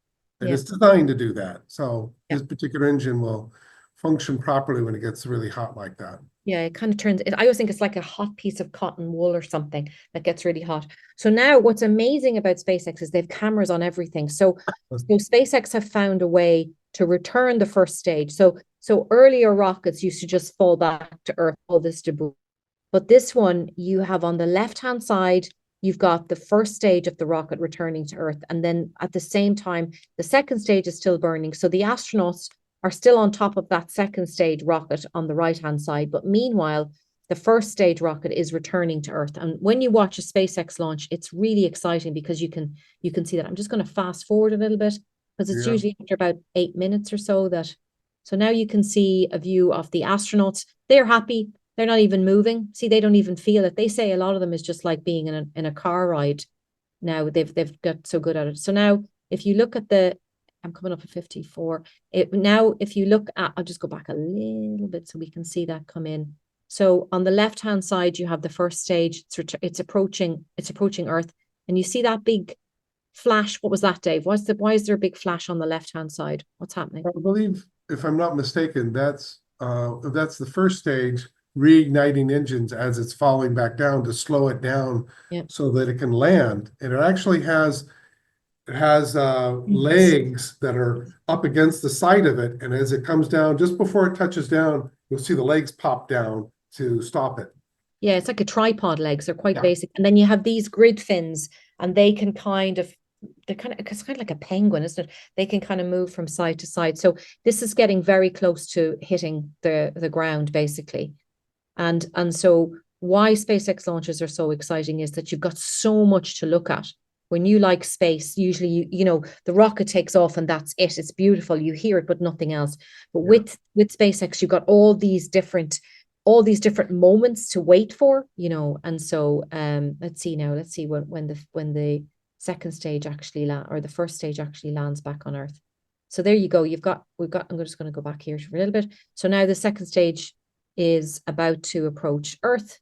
And Yeah. it's designed to do that. So Yeah. this particular engine will function properly when it gets really hot like that. Yeah, it kind of turns it. I always think it's like a hot piece of cotton wool or something that gets really hot. So now what's amazing about SpaceX is they have cameras on everything. So SpaceX have found a way to return the first stage. So earlier rockets used to just fall back to Earth, all this debris. But this one, you have on the left-hand side, you've got the first stage of the rocket returning to Earth. And then at the same time, the second stage is still burning. So the astronauts are still on top of that second stage rocket on the right-hand side. But meanwhile, the first stage rocket is returning to Earth. And when you watch a SpaceX launch, it's really exciting because you can see that. I'm just going to fast forward a little bit because it's usually after about 8 minutes or so that. So now you can see a view of the astronauts. They're happy. They're not even moving. See, they don't even feel it. They say a lot of them is just like being in a car ride. Now they've got so good at it. So now if you look at I'm coming up at 54. Now, if you look at, I'll just go back a little bit so we can see that come in. So on the left-hand side, you have the first stage. It's approaching Earth. And you see that big flash. What was that, Dave? Why is there a big flash on the left-hand side? What's happening? I believe, if I'm not mistaken, that's the first stage, reigniting engines as it's falling back down to slow it down so that it can land. And it actually has legs that are up against the side of it. And as it comes down, just before it touches down, you'll see the legs pop down to stop it. Yeah, it's like a tripod legs. They're quite basic. And then you have these grid fins and they can it's kind of like a penguin, isn't it? They can kind of move from side to side. So this is getting very close to hitting the ground, basically. And so why SpaceX launches are so exciting is that you've got so much to look at. When you like space, usually you know the rocket takes off and that's it. It's beautiful. You hear it, but nothing else. But with SpaceX, you've got all these different moments to wait for, you know. And so let's see when the second stage actually or the first stage actually lands back on Earth. So there you go. I'm just going to go back here for a little bit. So now the second stage is about to approach Earth.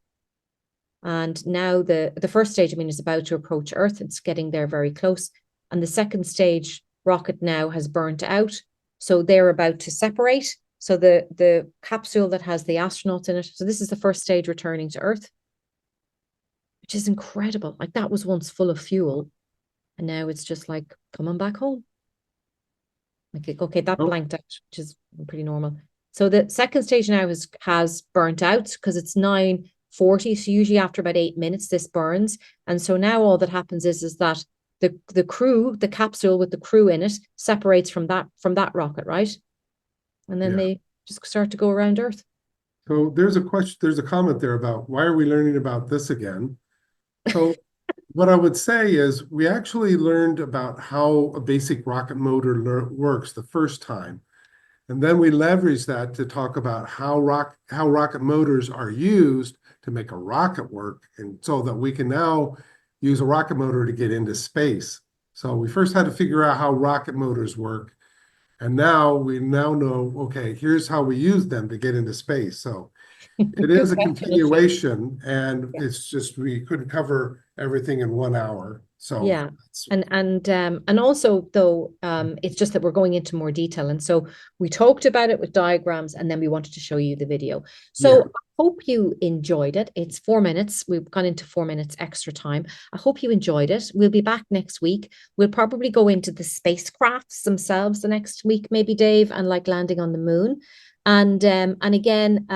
And now the first stage, is about to approach Earth. It's getting there very close. And the second stage rocket now has burnt out. So they're about to separate. So the capsule that has the astronauts in it. So this is the first stage returning to Earth, which is incredible. Like that was once full of fuel. And now it's just like coming back home. Like, okay, that blanked out, which is pretty normal. So the second stage now has burnt out because it's 9:40. So usually after about 8 minutes, this burns. And so now all that happens is that the crew, the capsule with the crew in it, separates from that rocket, right? And then they just start to go around Earth. So there's a comment there about why are we learning about this again? So what I would say is we actually learned about how a basic rocket motor works the first time. And then we leverage that to talk about how rocket motors are used to make a rocket work, and so that we can now use a rocket motor to get into space. So we first had to figure out how rocket motors work, and now we know, okay, here's how we use them to get into space. So it is a continuation, and it's just we couldn't cover everything in 1 hour. So yeah, and also though it's just that we're going into more detail, and so we talked about it with diagrams, and then we wanted to show you the video. So I hope you enjoyed it. It's 4 minutes. We've gone into 4 minutes extra time. I hope you enjoyed it. We'll be back next week. We'll probably go into the spacecrafts themselves the next week, maybe, Dave, and like landing on the moon. And again,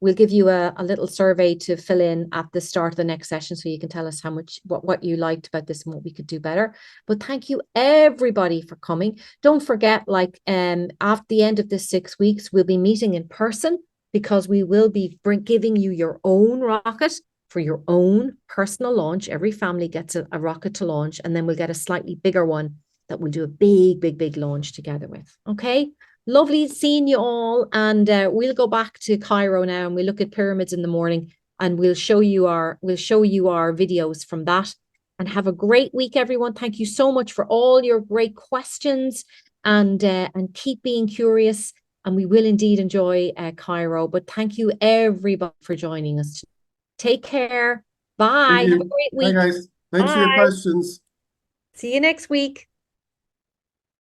we'll give you a little survey to fill in at the start of the next session, so you can tell us what you liked about this and what we could do better. But thank you everybody for coming. Don't forget, like after the end of this 6 weeks, we'll be meeting in person, because we will be giving you your own rocket for your own personal launch. Every family gets a rocket to launch, and then we'll get a slightly bigger one that we'll do a big launch together with. Okay. Lovely seeing you all, and we'll go back to Cairo now, and we'll look at pyramids in the morning, and we'll show you our videos from that. And have a great week, everyone. Thank you so much for all your great questions, and keep being curious. And we will indeed enjoy Cairo. But thank you everybody for joining us. Take care. Bye. Thank you. Have a great Bye, week. guys. Thanks for your Bye. questions. See you next week.